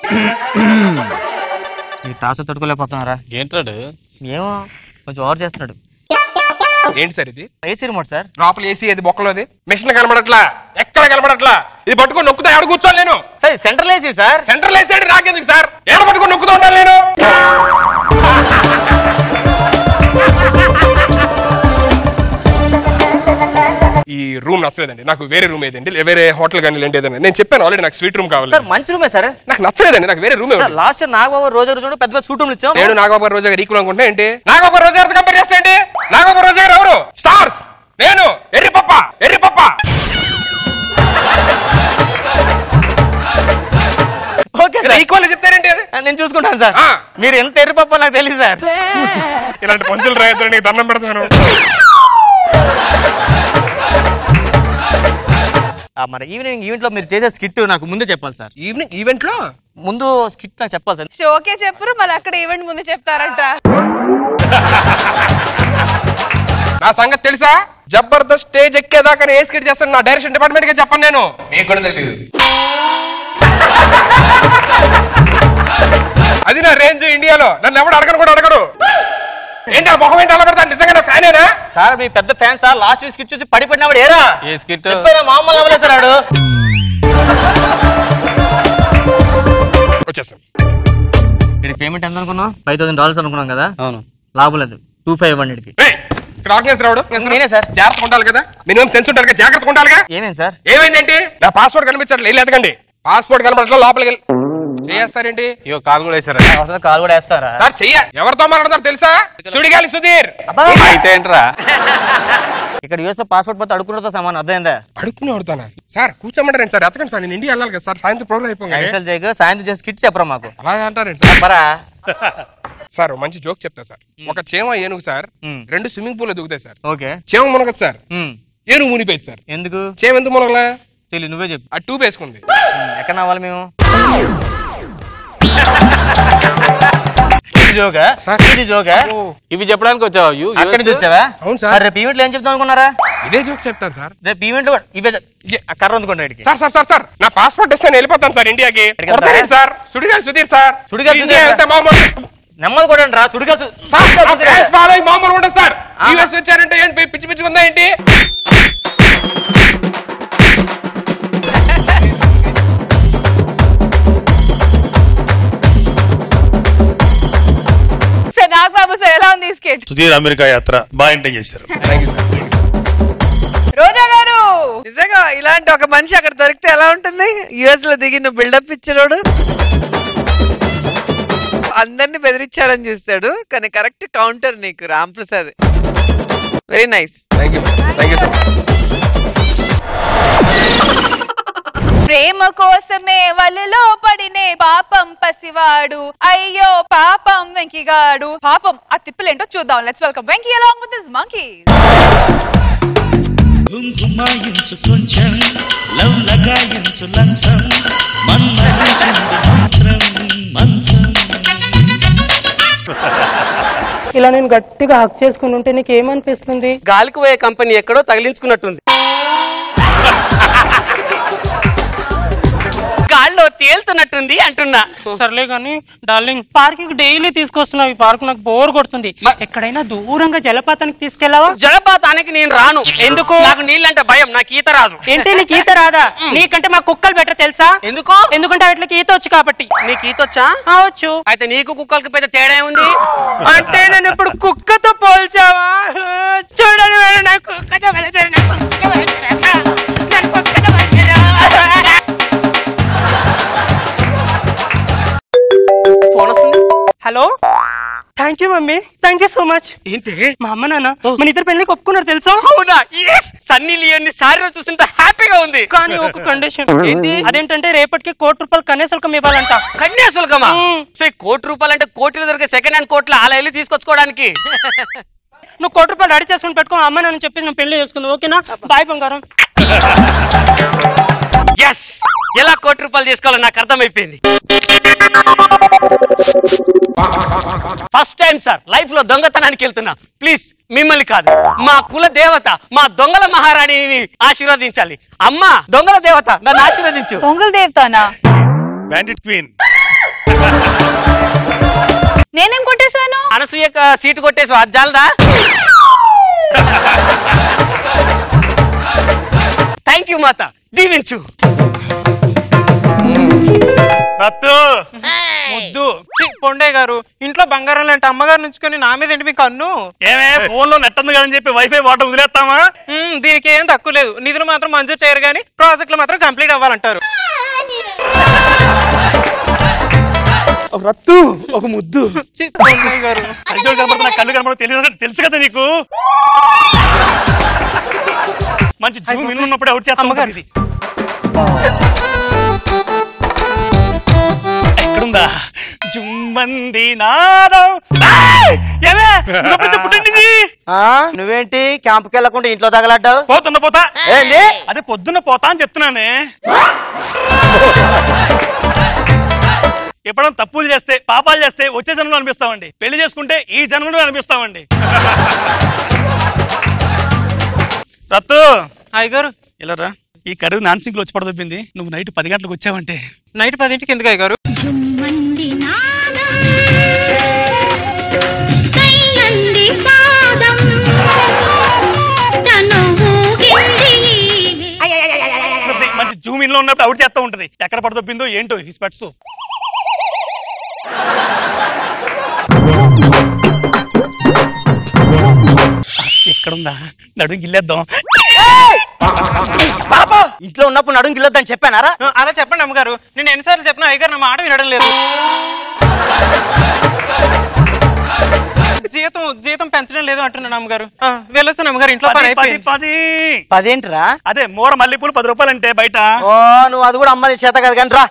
మీరు తాస తట్టుకోలేకపోతున్నారా? ఏంటాడు? ఏమో కొంచెం ఓవర్ చేస్తున్నాడు. ఏంటి సార్ ఇది? AC remote sir. లోపల ఏసీ అది బొక్కలోది మిషన్ కనబడట్లా, ఎక్కడ కనబడట్లా. ఇది పట్టుకొని నొక్కుతా ఎక్కడ కూర్చోాలి నేను? Sir central AC sir. Central AC అంటే నాకెందుకు సార్? ఎక్కడ పట్టుకొని నొక్కుతూ ఉంటాను నేను? ఈ రూమ్ నచ్చలేదండి నాకు. వేరే రూమ్ ఏదండి, వేరే హోటల్ కానీ లేదండి. నేను చెప్పాను ఆల్రెడీ నాకు స్వీట్ రూమ్ కావాలి. సార్ మంచి రూమే సార్. నాకు నచ్చలేదండి, నాకు వేరే రూమ్. లాస్ట్ నాగబాబు రోజా రోజు పెద్ద సూట్ రూమ్ ఇచ్చాం. నేను నాగబాబు రోజా గారు ఈక్వల్ అనుకుంటే ఏంటి? నాగబాబు రోజా గారితో కంపేర్ చేస్తే ఏంటి? నాగబాబు రోజా గారు ఎవరు? స్టార్స్. నేను ఎర్రిపప్ప. ఈక్వల్ చెప్తారేంటి? నేను చూసుకుంటాను సార్. మీరు ఎంత ఎర్రిపప్ప నాకు తెలియదు సార్. ఇలాంటి పంచులు రాయద్దు, నీకు దండం పెడతాను. మరి ఈవినింగ్ ఈవెంట్ లో మీరు చేసే స్కిట్ నాకు ముందు చెప్పాలి సార్. ఈవినింగ్ ఈవెంట్ లో ముందు స్కిట్ నాకు చెప్పాలి సార్. షోకే చెప్పరు, మళ్ళీ అక్కడ ఈవెంట్ ముందు చెప్తారంట. నా సంగతి తెలుసా? జబర్దస్త్ స్టేజ్ ఎక్కేదాకా ఏ స్కిట్ చేస్తాను నా డైరెక్షన్ డిపార్ట్మెంట్ గా చెప్పను నేను. మీకు కూడా తెలియదు. అది నా రేంజ్ ఇండియాలో. నన్ను ఎవడు అడగను కూడా అడగడు. ఏంటి ఆ మొహం ఏంటి అలా పెడతా? నిజంగా ఫ్యానేనా సార్? మీ పెద్ద fan sir. Last week skit చూసి పడిపోయినాడు. ఏరా ఏ స్కిట్? మామూలు అవ్వలేదు సార్. ఆడు వచ్చేస్తాం. ఇది పేమెంట్ ఎంత అనుకున్నాం? $5,000 అనుకున్నాం కదా. అవును, లాభం లేదు. 2500కి. ఇక్కడ ఆర్గనైజర్ రావడం నేనే సార్. జాగ్రత్త ఉండాలి కదా, మినిమం సెన్స్ ఉండాలి కదా, జాగ్రత్త ఉండాలిగా. ఏమేం సార్? ఏమైందేంటి? నా పాస్పోర్ట్ కనిపించట్లేదు. వెళ్ళి ఎతకండి. పాస్పోర్ట్ కనబడట్లేదు, లోపలికి వెళ్ళి చేస్తారేంటి? ఇగో కాల్ కూడా వేస్తారా? కాల్ కూడా వేస్తారా సార్? చెయ్య. ఎవరితో మాట్లాడతారు తెలుసా? సుడిగాలి సుధీర్. అయితే ఏంట్రా? ఇక్కడ యూఎస్ లో పాస్పోర్ట్ పోతే అడుక్కున్నతో సమానం. అర్థమైందా? అడుక్కుని అడుగుతానా సార్? కూర్చోమంటారండి సార్? ఎతకండి సార్, నేను ఇండియా వెళ్ళాలి కదా సార్. సాయంత్రం ప్రోగ్రామ్ అయిపోయింది. సాయంత్రం చేసి కిట్ చెప్పరా మాకు? అలా అంటారండి సార్. మరా సార్ మంచి జోక్ చెప్తా సార్. ఒక చేమ ఏనుగు సార్, 2 స్విమ్మింగ్ పూల్ దిగుతాయి సార్. ఓకే. చేమ మునగదు సార్, ఏనుగు మునిపోయింది సార్. ఎందుకు? చేమ ఎందుకు మునగలా తెలియదు, నువ్వే చెప్పు. ఆ ట్యూబ్ వేసుకుంది. ఎక్కడ నవ్వాలి మేము? ఇవి చెప్పడానికి వచ్చావు? అక్కడి నుంచి వచ్చావా? అవును సార్. రేపు ఈవెంట్ లో ఏం చెప్తాం అనుకున్నారా? ఇదే జోక్ చెప్తాను సార్. రేపు ఈవెంట్ లో ఇవే కర్ర అందుకోండి. సార్ సార్ సార్ సార్ నా పాస్పోర్ట్ ఇస్తాను, వెళ్ళిపోతాను సార్ ఇండియాకి. Sir Sudigali Sudheer sir. సుడిగాలి నెమ్మది కూడా రా. సుడిగాలి మామూలు ఉండదు సార్. యూఎస్ వచ్చారంటే ఏంటి పిచ్చి పిచ్చి ఉందా ఏంటి? నాగబాబు సార్ ఎలా ఉంది స్కిట్? సుధీర్ అమెరికా యాత్ర బాగా ఎంటైన్ చేశారు. రోజా గారు నిజంగా ఇలాంటి ఒక మనిషి అక్కడ దొరికితే ఎలా ఉంటుంది? యుఎస్ లో దిగి నువ్వు బిల్డప్ ఇచ్చినోడు అందరిని బెదిరించాలని చూస్తాడు, కానీ కరెక్ట్ కౌంటర్ నీకు రామ్ ప్రసాద్. Very nice. ప్రేమ కోసమే వలలో పడినే పాపం పసివాడు, అయ్యో పాపం వెంకిగాడు. పాపం ఆ తిప్పులేంటో చూద్దాం. Let's welcome Venky along with his monkeys. గుంగుమాయించు కొంచెం లవ్ లగాయించు లంచం మన్మరించింది మంత్రం మంచం. ఇలా నేను గట్టిగా హక్ చేసుకుని ఉంటే నీకు ఏమనిపిస్తుంది? గాలికి పోయే కంపెనీ ఎక్కడో తగిలించుకున్నట్టుంది. గాల్లో తేలుతున్నట్టుంది అంటున్నా. సర్లే గాని డార్లింగ్, పార్కింగ్ డైలీ తీసుకొస్తున్నావు. ఈ పార్క్ నాకు బోర్ కొడుతుంది. ఎక్కడైనా దూరంగా జలపాతానికి తీసుకెళ్ళావా? జలపాతానికి నేను రాను. ఎందుకు? నాకు నీళ్ళంటే భయం, నాకు ఈత రాదు. ఏంటి నీకు ఈత రాదా? నీకంటే మా కుక్కలు బెటర్ తెలుసా? ఎందుకు? ఎందుకంటే వాటికి ఈత వచ్చు కాబట్టి. నీకు ఈత వచ్చా? వచ్చు. అయితే నీకు కుక్కలకి పెద్ద తేడా ఉంది. అంటే నేను ఇప్పుడు కుక్కతో పోల్చావా? చూడండి నాకు కుక్కతో ఫోన్ వస్తుంది. Hello thank you mummy, thank you so much. ఏంటి మా అమ్మ నాన్న మన ఇద్దరు పెళ్లికి ఒప్పుకున్నారు తెలుసా? అవునా? సన్నీ లియోన్ ని సారీలో చూస్తుంటే హ్యాపీగా ఉంది. కానీ ఒక కండిషన్. ఏంటి? అదేంటంటే రేపటికి ₹1,00,000 కన్యాశుల్కం ఇవ్వాలంట. కన్యాశుల్కమా? ₹1,00,00,000 అంటే కోట్లు దొరికే సెకండ్ హ్యాండ్ కోట్లు అలా వెళ్ళి తీసుకొచ్చుకోవడానికి. నువ్వు ₹1,00,00,000 రెడీ చేసుకుని పెట్టుకో, అమ్మ నాన్న చెప్పేసి నువ్వు పెళ్లి చేసుకుంది. ఓకేనా? బాయ్ బంగారం. ఎస్, ఎలా ₹1,00,00,000 చేసుకోవాలో నాకు అర్థమైపోయింది. ఫస్ట్ టైం సార్ లైఫ్ లో దొంగతనానికి వెళ్తున్నా. ప్లీజ్ మిమ్మల్ని కాదు, మా కుల దేవత, మా దొంగల మహారాణిని ఆశీర్వదించాలి. అమ్మా దొంగల దేవత, నన్ను ఆశీర్వదించు. దొంగల దేవతనా? Bandit queen. నేనేం కొట్టేశాను? అనసూయ సీటు కొట్టేసి అది జాలదా? థ్యాంక్ యూ మాత, దీవించు. ముద్దు పొండే గారు, ఇంట్లో బంగారం లాంటి అమ్మగారు నుంచుకొని నా మీద ఏంటి మీ కన్ను? ఏమే ఫోన్ లో నెట్ ఉంది కదని చెప్పి వైఫై వాటర్ వదిలేస్తామా? దీనికి ఏం తక్కువ లేదు. నిధులు మాత్రం మంజూరు చేయరు కానీ ప్రాజెక్టులు మాత్రం కంప్లీట్ అవ్వాలంటారు. రత్తు ఒక ముద్దు. పొండే గారు కళ్ళు కనబడ తెలుసు కదా నీకు. మంచి జూమ్ ఇన్ ఉన్నప్పుడే అవుట్ చేస్తాం. అమ్మగారు ఇది ఎక్కడుందా? జుమ్మంది నాదం. నువ్వేంటి క్యాంపుకి వెళ్ళకుండా ఇంట్లో తగలడ్డావు? పోతా ఏంది? అదే పొద్దున్న పోతా అని చెప్తున్నానే. ఎప్పుడైనా తప్పులు చేస్తే పాపాలు చేస్తే వచ్చే జన్మలో అనిపిస్తామండి, పెళ్లి చేసుకుంటే ఈ జన్మలో అనిపిస్తామండి. రత్తు అయ్యగారు ఇలా ఈ కరువు నాన్ సింక్ లో వచ్చి పడదొబ్బింది. నువ్వు నైట్ 10 గంటలకు వచ్చావంటే నైట్ 10ంటికి ఎందుకు అయ్యగారు? మంచి జూమ్ ఇన్ లో ఉన్నప్పుడు అవుట్ చేస్తా ఉంటది. ఎక్కడ పడదొబ్బిందో ఏంటో ఈ స్పెట్స్. ఎక్కడుందా? నడుం గిల్లేద్దాం. ఇంట్లో ఉన్నప్పుడు నడుం గిల్లొద్దని చెప్పానారా? అలా చెప్పండి అమ్మగారు. నేను ఎన్నిసార్లు చెప్పినా అయ్యగారు నా మాట వినడం లేదు. జీతం పెంచడం లేదు అంటున్నాను అమ్మగారు. వెళ్ళొస్తాను అమ్మగారు, ఇంట్లో పని అయిపోయింది. 10 ఏంటిరా? అదే మూర మల్లెపూలు ₹10 అంటే బయట. ఓ నువ్వు అది కూడా అమ్మని చేత కదా కానీ రా.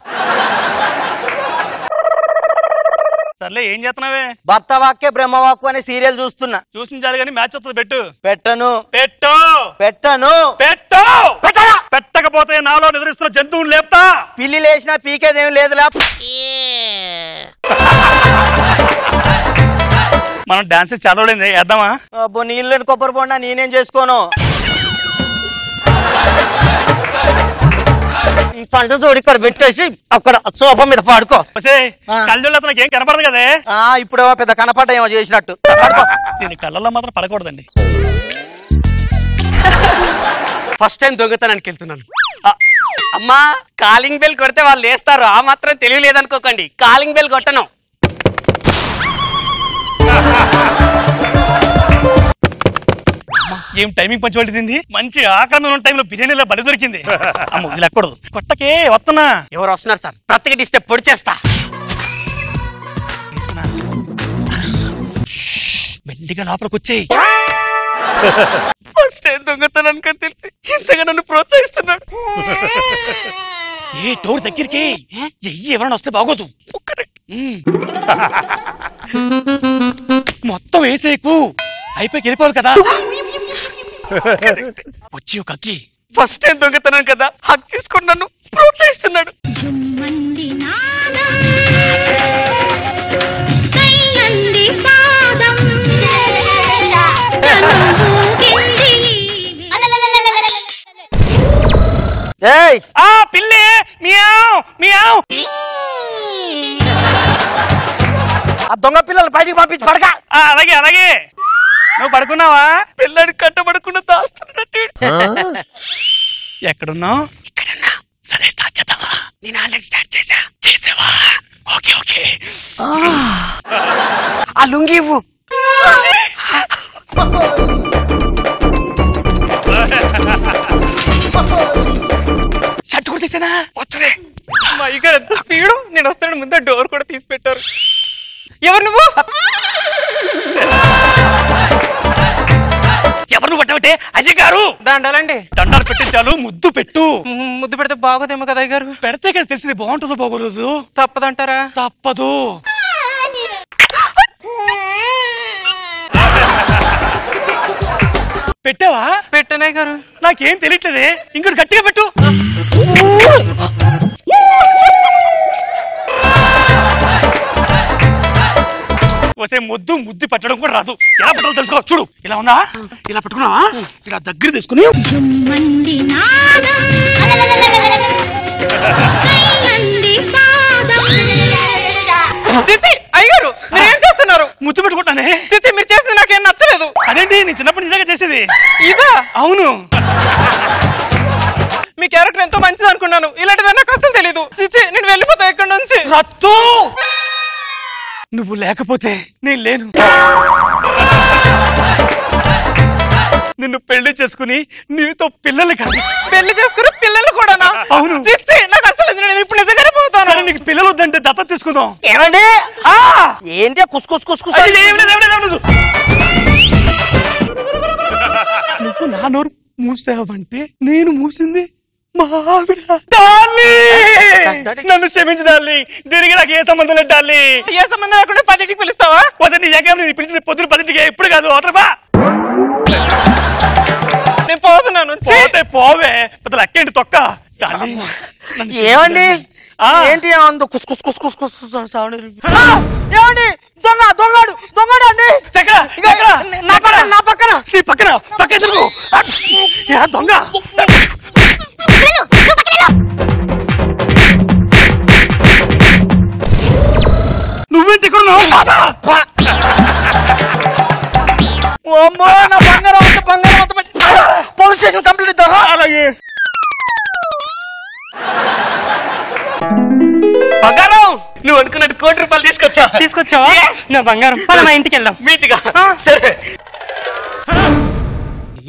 సర్లే ఏం చేస్తున్నావే? భర్త వాక్య బ్రహ్మవాక్కు అనే సీరియల్ చూస్తున్నా. చూసించాలి కానీ మ్యాచ్ వస్తుంది. పెట్టు. పెట్టను. పెట్టను. పెట్టకపోతే నాలో నిద్రిస్తున్న జంతువులు లేపుతా. పిల్లి లేచినా పీకేదేం లేదులా. మనం డాన్స్ చదవలేదు, వేద్దామా? అబ్బో నీళ్ళు కొబ్బరి బొండా నేనేం చేసుకోను. ఈ పంట చూడు ఇక్కడ పెట్టేసి అక్కడ సోఫా మీద పాడుకో. కళ్ళల్లో నాకు ఏం కనపడదు కదే. ఇప్పుడు పెద్ద కనపడ ఏమో చేసినట్టు. దీని కళ్ళల్లో మాత్రం పడకూడదండి. ఫస్ట్ టైం దొంగతనానికి వెళ్తున్నాను. అమ్మా కాలింగ్ బెల్ కొడితే వాళ్ళు లేస్తారు, ఆ మాత్రం తెలియలేదనుకోకండి. కాలింగ్ బెల్ కొట్టను. ఏం టైమింగ్ పంచి పట్టింది. మంచి ఆక్రమణ ఉన్న టైంలో బిర్యానీలో బలి దొరికింది. అమ్మ వదిలేకూడదు. కొట్టకే వస్తున్నా. ఎవరు వస్తున్నారు సార్? ప్రతిఘటిస్తే పొడి చేస్తా. మెల్లిగా లోపలికి వచ్చేయి. ఫస్ట్ టైం దొంగతనానికి తెలిసి ఇంతగా నన్ను ప్రోత్సహిస్తున్నాడు. ఏ డోర్ దగ్గరికి ఎవరైనా వస్తే బాగోదు. మొత్తం వేసేకు అయిపోయి వెళ్ళిపోవాలి కదా. వచ్చి ఒక అగ్గి. ఫస్ట్ టైం దొంగతనం కదా, హక్ చేసుకుని నన్ను ప్రోత్సహిస్తున్నాడు. పిల్లి మియావ్ మియావ్. ఆ దొంగ పిల్లలు బయటికి పంపించి పడక. అలాగే అలాగే. నువ్వు పడుకున్నావా? పిల్లని కట్టబడకుండా దాస్తున్నట్టు. ఎక్కడున్నావు? ఇక్కడున్నా. సరే స్టార్ట్ చేద్దామా? నేను ఆల్రెడీ స్టార్ట్ చేసా. చేసావా? Okay okay. ఆ లుంగి ఇవ్వు. షర్ట్ కూడా తీసానా? మా అయ్యగారు ఎంత స్పీడు. నేను వస్తాను ముందే డోర్ కూడా తీసి పెట్టారు. ఎవరు నువ్వు? ఎవరు నువ్వు పట్టబట్టే? అజయ్ గారు దండాలండి. దండాలు పెట్టించాలు, ముద్దు పెట్టు. ముద్దు పెడితే బాగోదేమో కదా అయ్య గారు? పెడితే కదా తెలిసింది బాగుంటుందో బాగోలేదు. తప్పదంటారా? తప్పదు. పెట్టావా? పెట్టనే గారు. నాకేం తెలియట్లేదే. ఇంకోటి గట్టిగా పెట్టు. వసే ముద్దు పట్టడం కూడా రాదు. ఎలా పట్టాలో తెలుసుకో. చూడు, ఇలా ఉందా? ఇలా పట్టుకున్నావా? ఇలా దగ్గర తీసుకుని అయ్యారు మీరు ఏం చేస్తున్నారు? ముద్దు పెట్టుకుంటానే. చిచ్చి మీరు చేసింది నాకేం నచ్చలేదు. అదేంటి నేను చిన్నప్పుడు నిజంగా చేసేది ఇదా? అవును. మీ క్యారెక్టర్ ఎంతో మంచిది అనుకున్నాను. ఇలాంటిది నాకు అసలు తెలీదు. చిచ్చి నేను వెళ్ళిపోతా ఇక్కడ నుంచి. రత్తు నువ్వు లేకపోతే నేను లేను. నిన్ను పెళ్లి చేసుకుని నీతో పిల్లలు కాదు, పెళ్లి చేసుకుని పిల్లలు కూడా. అవును. చిచ్చి నాకు అసలు ఇప్పుడు నిజంగానే పోతాను. సరే నీకు పిల్లలు వద్దంటే దత్త తీసుకుందాం. ఏమండి? ఏంటి నువ్వు నా నోరు మూసావంటే నేను మూసింది మా ఆవిడ. నన్ను క్షమించు డార్లీ. దీనికి నాకు ఏ సంబంధం లేదు డార్లీ. ఏ సంబంధం లేకుండా 10ంటికి పిలుస్తావా? పొద్దున్న నేను పిలిచింది పొద్దున్న 10ంటికి. ఎప్పుడు కాదు. అవతలమా నేను పోతున్నాను. పోతే పోవే. పెద్ద లెక్కేంటి తొక్క. ఏమండి ఏంటి ఏమండి? దొంగడు అండి. నా పక్కన నీ పక్కన దొంగ. నువ్వేంటి ఇక్కడ? నా బంగారం పోలీస్ స్టేషన్ కంప్లీట్ ఇద్దారా? అలాగే. బంగారం నువ్వు అనుకున్నట్టు ₹1,00,00,000 తీసుకొచ్చావా? నా బంగారం మా ఇంటికి వెళ్దాం. మీ ఇంటిగా? సరే.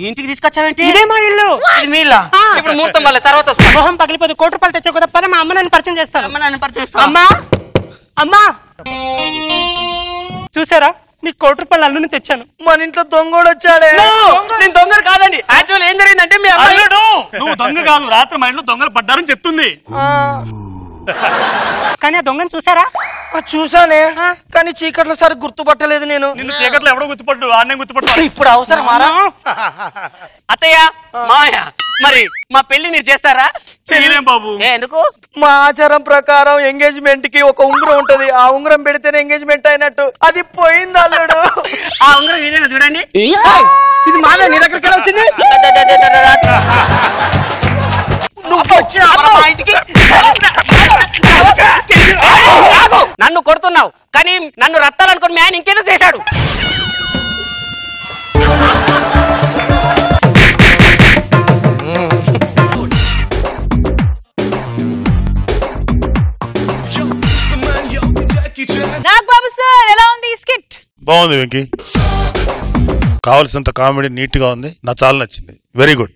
ఇంటికి తీసుకొచ్చావేంటి? ఇదే మా ఇల్లు. ఇది మీ ఇల్లా? ఇప్పుడు ముహూర్తం వల్ల తర్వాత మొహం పగిలిపోతే ₹1,00,00,000 తెచ్చావు కదా. పద మా అమ్మ నన్ను పరిచయం చేస్తాను. అమ్మా చూసారా నీకు ₹1,00,00,000 అల్లుని తెచ్చాను. మన ఇంట్లో దొంగోడు వచ్చాడే. నేను దొంగలు కాదండి. యాక్చువల్ ఏం జరిగిందంటే మీ అల్లుడు. నువ్వు దొంగ కాదు. రాత్రి మా ఇంట్లో దొంగలు పడ్డారని చెప్తుంది. కానీ ఆ దొంగను చూసారా? చూసానే, కానీ చీకట్లో సరి గుర్తుపట్టలేదు. నేను నిన్ను చీకట్లో ఎవడో గుర్తుపట్టు. ఆడనే గుర్తుపట్టు. ఇప్పుడు అవసరమారా? అత్తయ్య మామయ్య మరి మా పెళ్లి మీరు చేస్తారా? చేయలేం బాబు. ఎందుకు? మా ఆచారం ప్రకారం ఎంగేజ్మెంట్ కి ఒక ఉంగరం ఉంటది. ఆ ఉంగరం పెడితేనే ఎంగేజ్మెంట్ అయినట్టు. అది పోయింది అల్లుడు. ఆ ఉంగరం ఇదేనా చూడండి. ఇది మాదే. నీ దగ్గరికి ఎలా వచ్చింది? నన్ను కొడుతున్నావు కానీ నన్ను రత్తాలనుకుని మ్యాన్ ఇంకేదో చేశాడు. నాగబాబు సార్ ఎలా ఉంది ఈ స్కిట్? బాగుంది వెంకీ. కావాల్సినంత కామెడీ నీట్ గా ఉంది. నాకు చాలా నచ్చింది. Very good.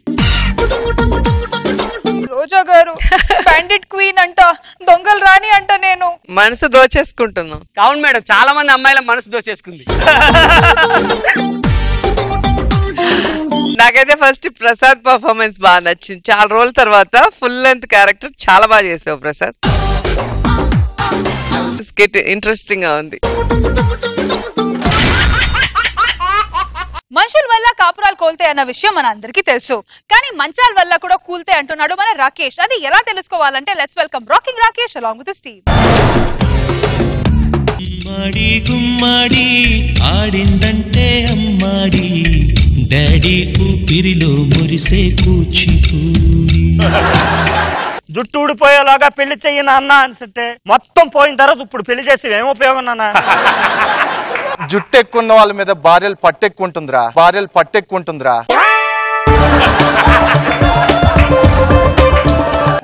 రోజా గారు బ్యాండిట్ క్వీన్ అంట, దొంగలు రాని అంట. నేను మనసు దోచేసుకుంటున్నాం. అవును మేడం, చాలా మంది అమ్మాయిల మనసు దోచేసుకుంది. నాకైతే ఫస్ట్ ప్రసాద్ పర్ఫార్మెన్స్ బాగా నచ్చింది. చాలా రోజుల తర్వాత ఫుల్ లెంత్ క్యారెక్టర్ చాలా బాగా చేసావు ప్రసాద్. స్కిట్ ఇంట్రెస్టింగ్ గా ఉంది. మనుషుల వల్ల కాపురాలు కోల్తాయి అన్న విషయం మన అందరికీ తెలుసు. కానీ మంచాల వల్ల కూడా కూల్తాయి అంటున్నాడు మన రాకేష్. అది ఎలా తెలుసుకోవాలంటే let's welcome rocking Rakesh along with his team. గుమ్మాడి గుమ్మాడి ఆడిందంటే అమ్మాడి డాడీ ఊపిరిలో మురిసే కూచిపూడి. జుట్టు ఊడిపోయేలాగా పెళ్లి చెయ్యి నాన్న అంటే మొత్తం పోయిన తర్వాత ఇప్పుడు పెళ్లి చేసి ఏం ఉపయోగం నాన్న? జుట్టు ఎక్కువ వాళ్ళ మీద భార్యలు పట్టెక్కుంటుందిరా.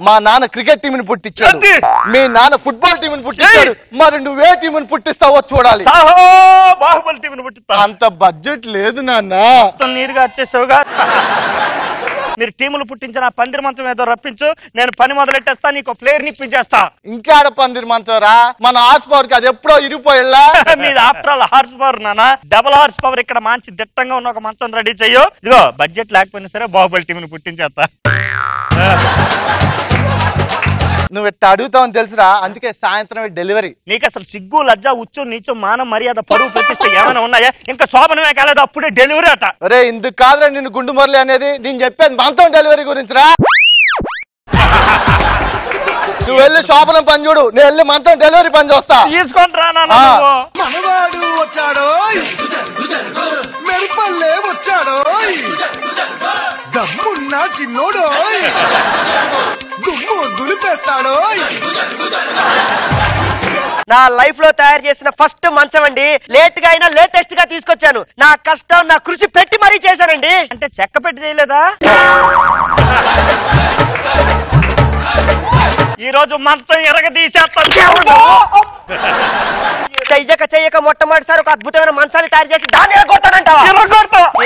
మా నాన్న క్రికెట్ టీంని పుట్టించాడు, మీ నాన్న ఫుట్బాల్ టీంని పుట్టించాడు. మరి నువ్వే టీంని పుట్టిస్తావో చూడాలి. బాహుబలి టీంని పుట్టిస్తా. అంత బడ్జెట్ లేదు నాన్న. నీరుగా వచ్చేసావుగా. మీరు టీములు పుట్టించిన పందిరి మంచం ఏదో రప్పించు, నేను పని మొదలెట్టేస్తా, నీకు ప్లేయర్ నిప్పించేస్తా. ఇంకాడ పందిరి మంచంరా, మన హార్స్ పవర్ కి అది ఎప్పుడో ఇరిగిపోయిల్లా. మీది ఆఫ్టర్ ఆల్ హార్స్ పవర్ నానా, డబుల్ హార్స్ పవర్. ఇక్కడ మంచి దిట్టంగా ఉన్న ఒక మంచం రెడీ చెయ్యు. ఇదిగో బడ్జెట్ లేకపోయినా సరే బాహుబలి టీంని పుట్టించేస్తా. నువ్వు ఎట్లా అడుగుతావని తెలుసురా, అందుకే సాయంత్రం డెలివరీ. నీకు అసలు సిగ్గు లజ్జ ఉచ్చు నీచం మానం మర్యాద పరువు ప్రతిష్ట ఏమైనా ఉన్నాయా? ఇంకా శోభనమే కాలేదు, అప్పుడే డెలివరీ అట. అరే ఇందుకు కాదురా నిన్ను గుండు మురళి అనేది, నేను చెప్పేది మంచం డెలివరీ గురించి రా. నువ్వు వెళ్ళి శోభనం పని చూడు, నేను వెళ్ళి మంచం డెలివరీ పని చూస్తా. తీసుకుంటా మనవాడు వచ్చాడో, మెరుపల్లే వచ్చాడో, దమ్మున్న చిన్నోడో, దుమ్ము దులిపేస్తాడో. నా లైఫ్ లో తయారు చేసిన ఫస్ట్ మంచం అండి. లేట్ గా అయినా లేటెస్ట్ గా తీసుకొచ్చాను. నా కష్టం నా కృషి పెట్టి మరీ చేశానండి. అంటే చెక్క పెట్టి చేయలేదా? ఈ రోజు మంచం ఎరగదీసేస్తాను. చెయ్యక మొట్టమొదటిసారి ఒక అద్భుతమైన మంచాన్ని తయారు చేసి దాన్ని ఎరగొట్టానంటావా?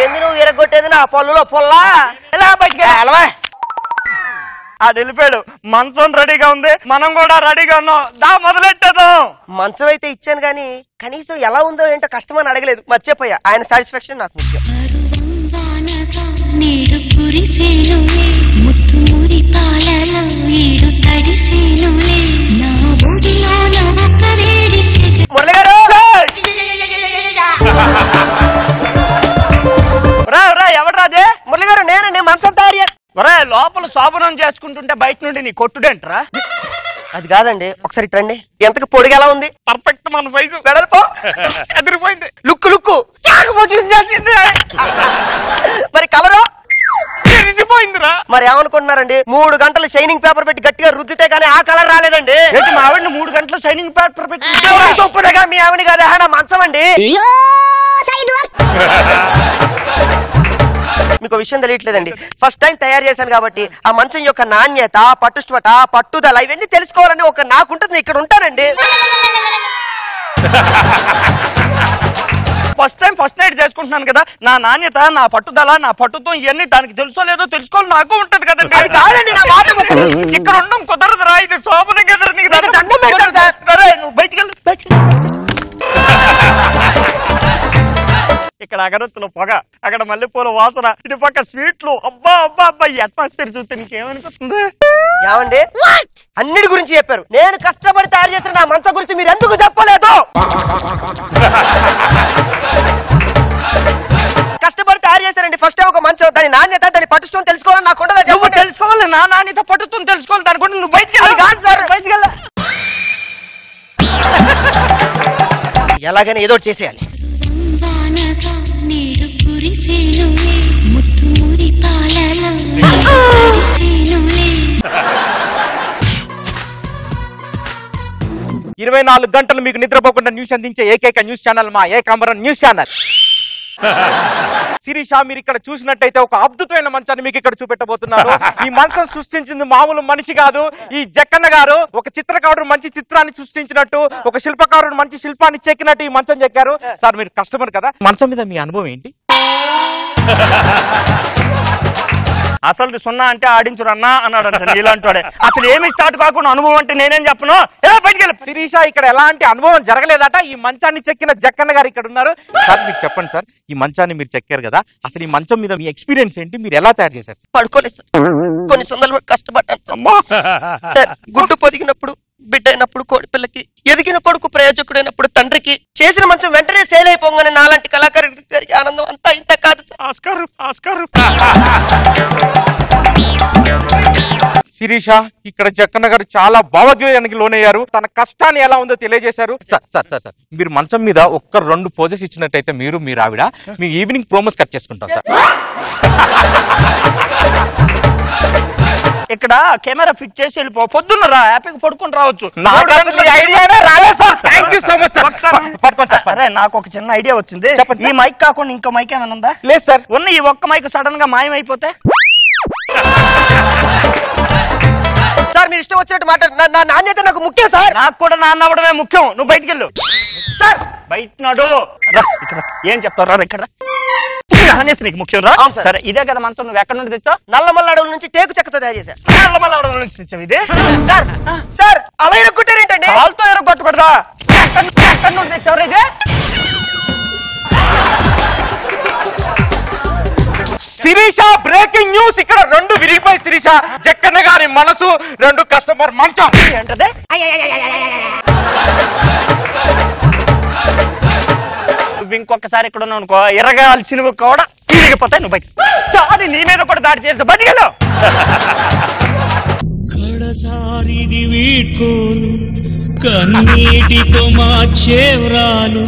ఏంది నువ్వు ఎరగొట్టేది? నా పొల్లులో పొల్లా. ఎలా బయటికి వెళ్ళిపోయాడు. మంచం రెడీగా ఉంది, మనం కూడా రెడీగా ఉన్నాం. దా మొదలెట్టేద్దాం. మంచం అయితే ఇచ్చాను గానీ కనీసం ఎలా ఉందో ఏంటో కష్టమని అడగలేదు, మర్చిపోయా. ఆయన సాటిస్ఫాక్షన్ నాకు ముఖ్యం. మురళి గారు ఎవడ్రాదే? మురళి గారు నేనండి, మంచం తయారు. లోపల శోభనం చేసుకుంటుంటే బయట నుండి నీ కొట్టుడేంట్రా? అది కాదండి, ఒకసారి రండి. ఎంతకు పొడిగా ఎలా ఉంది? పర్ఫెక్ట్ మన సైజు. వెడల్పో ఎదిరిపోయింది. లుక్కు మరి కలరు మరి ఏమనుకుంటున్నారండి? 3 గంటలు షైనింగ్ పేపర్ పెట్టి గట్టిగా రుద్దితే గానీ ఆ కలర్ రాలేదండి. మా ఆవిడ 3 గంటలు షైనింగ్ పేపర్ పెట్టి తొప్పుదగా మీ ఆవిడ కాదా, నా మంచం అండి. మీకు విషయం తెలియట్లేదండి, ఫస్ట్ టైం తయారు చేశాను కాబట్టి ఆ మంచం యొక్క నాణ్యత, పట్టుష్టత, పట్టుదల ఇవన్నీ తెలుసుకోవాలని ఒక నాకుంటుంది. ఇక్కడ ఉంటానండి. ఫస్ట్ టైం ఫస్ట్ నైట్ చేసుకుంటున్నాను కదా, నా నాణ్యత, నా పట్టుదల, నా పట్టుతో ఇవన్నీ దానికి తెలుసో లేదో తెలుసుకోవాలి నాకు ఉంటది కదండి. ఇక్కడ ఉండడం కుదరదురా, ఇది శోభన గదరు. నీకు దండం పెడతాను సార్. నువ్వు బయటికి వెళ్ళు. ఇక్కడ అగరత్తులు పొగ, అక్కడ మల్లెపూల వాసన, ఇటు పక్క స్వీట్లు. అబ్బా అబ్బా అబ్బా, ఈ అట్మాస్ఫియర్ చూస్తే నీకేమనిపిస్తుంది? ఏమండి అన్నిటి గురించి చెప్పారు, నేను కష్టపడి తయారు చేసిన నా మంచం గురించి మీరు ఎందుకు చెప్పలేదు? కష్టపడి తయారు చేశారండి ఫస్ట్ టైం ఒక మంచం, దాని నాణ్యత, దాని పట్టుష్టం తెలుసుకోవాలని నాకు ఉండదా? నువ్వు తెలుసుకోవాలి, నా నాణ్యత పట్టుతో తెలుసుకోవాలి. దాని కూడా నువ్వు బయటికి వెళ్ళాలి. కాదు సార్, బయటికి వెళ్ళా. ఎలాగైనా ఏదో చేసేయాలి. 24 గంటలు మీకు నిద్రపోకుండా న్యూస్ అందించే ఏకైక న్యూస్ ఛానల్ మా ఏకాంబరం న్యూస్ ఛానల్. శిరీష, మీరు ఇక్కడ చూసినట్టయితే ఒక అద్భుతమైన మంచాన్ని మీకు ఇక్కడ చూపెట్టబోతున్నారు. ఈ మంచం సృష్టించింది మామూలు మనిషి కాదు, ఈ జక్కన్న గారు. ఒక చిత్రకారుడు మంచి చిత్రాన్ని సృష్టించినట్టు, ఒక శిల్పకారుడు మంచి శిల్పాన్ని చెక్కినట్టు ఈ మంచం చెక్కారు. సార్ మీరు కస్టమర్ కదా, మంచం మీద మీ అనుభవం ఏంటి? అసలు 0 అంటే ఆడించురన్నా అన్నాడు ఇలాంటి. అసలు ఏమి స్టార్ట్ కాకుండా అనుభవం అంటే నేనేం చెప్పను. బయటికి వెళ్ళి. శిరీష, ఇక్కడ ఎలాంటి అనుభవం జరగలేదట. ఈ మంచాన్ని చెక్కిన జక్కన్న గారు ఇక్కడ ఉన్నారు. సార్ మీరు చెప్పండి సార్, ఈ మంచాన్ని మీరు చెక్కారు కదా, అసలు ఈ మంచం మీద మీ ఎక్స్పీరియన్స్ ఏంటి? మీరు ఎలా తయారు చేశారు? పడుకోలేదు సార్, కొన్ని సందర్భాలు కష్టపడ్డాను సార్. గుడ్డు పొదిగినప్పుడు, బిడ్డ అయినప్పుడు కోడిపిల్లకి, ఎదిగిన కొడుకు ప్రయోజకుడైనప్పుడు తండ్రికి, చేసిన మంచం వెంటనే సేల్ అయిపోగానే నాలాంటి కళాకారుడికి జరిగే ఆనందం అంతా ఇంత కాదు. ఆస్కార్ శిరీష, ఇక్కడ జక్కన్న గారు చాలా భావోద్వేగానికి లోనయ్యారు. తన కష్టాన్ని ఎలా ఉందో తెలియజేశారు. సార్ మీరు మంచం మీద 1-2 పోజెస్ ఇచ్చినట్టయితే మీరు ఆవిడ మీ ఈవినింగ్ ప్రోమోస్ కట్ చేసుకుంటాం సార్. ఇక్కడ కెమెరా ఫిట్ చేసి వెళ్ళిపో, పొద్దున్న రా, హ్యాపీగా పడుకుని రావచ్చు. నాకు ఒక చిన్న ఐడియా వచ్చింది. ఈ మైక్ కాకుండా ఇంకో మైక్ ఏమైనా ఉందా? లేదు సార్. ఉన్న ఈ ఒక్క మైక్ సడన్ గా మాయమైపోతే సార్ మీరు ఇష్టం వచ్చినట్టు మాట్లాడు. నా నాణ్యత నాకు ముఖ్యం సార్. నాకు కూడా నాన్న అవ్వడమే ముఖ్యం. నువ్వు బయటికి వెళ్ళు సార్. బయట నాడు ఏం చెప్తావు రా ఇక్కడ. నాణ్యత నీకు ముఖ్యం రా. సరే ఇదే కదా మంచం, నువ్వు ఎక్కడి నుండి తెచ్చావు? నల్లమల్ల అడవుల నుంచి టేకు చెక్కతో తయారు చేశారు. నల్లమల్ల అడవుల నుంచి తెచ్చావు ఇది? సార్ అలా ఎరగొట్టారేంటండి? కాలుతో ఎరగొట్టకూడదా? ఎక్కడి నుండి తెచ్చావు ఇది? శిరీష బ్రేకింగ్ న్యూస్, ఇక్కడ 2 విరిగిపోయి శిరీష జక్కన్న గారి మనసు, 2 కస్టమర్ మంచం. ఏంటదే? నువ్వు ఇంకొకసారి ఇక్కడ ఉన్నావు అనుకో, ఎరగాల్సినవి కూడా విరిగిపోతాయి. నువ్వు బయట చాలి, నీ మీద కూడా దాడి చేస్తా, బయటికెళ్ళు. కడసారిది వీడ్కోలు కన్నీటితో మార్చేవ్రాలు,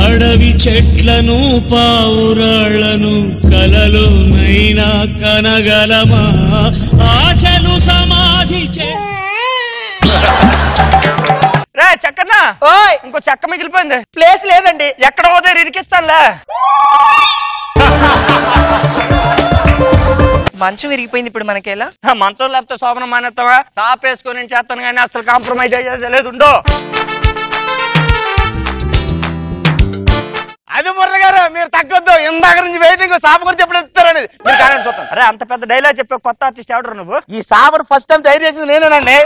అడవి చెట్లను పావురాళ్లను కలలోనైనా కనగలమా, ఆశలు సమాధి రే చక్కన్న, ఇంకో చెక్క మిగిలిపోయింది. ప్లేస్ లేదండి. ఎక్కడ పోతే ఇరికిస్తానులే. మంచం విరిగిపోయింది, ఇప్పుడు మనకేలా? మంచం లేకపోతే శోభనం మానేస్తావా? సాప్ వేసుకొని చేస్తాను కానీ అసలు కాంప్రమైజ్ అయ్యేది లేదు. ఉండో అది మురళి గారు, మీరు తగ్గొద్దు. ఇందాక నుంచి వెయిటింగ్ సాబ్ గురించి ఎప్పుడు ఎత్తారనేది మీరు కానీ చూస్తాను. అరే అంత పెద్ద డైలాగ్ చెప్పే కొత్త ఆర్టిస్ట్ ఎవడరు నువ్వు? ఈ సాబర్ ఫస్ట్ టైం తయారు చేసింది నేనేనండి.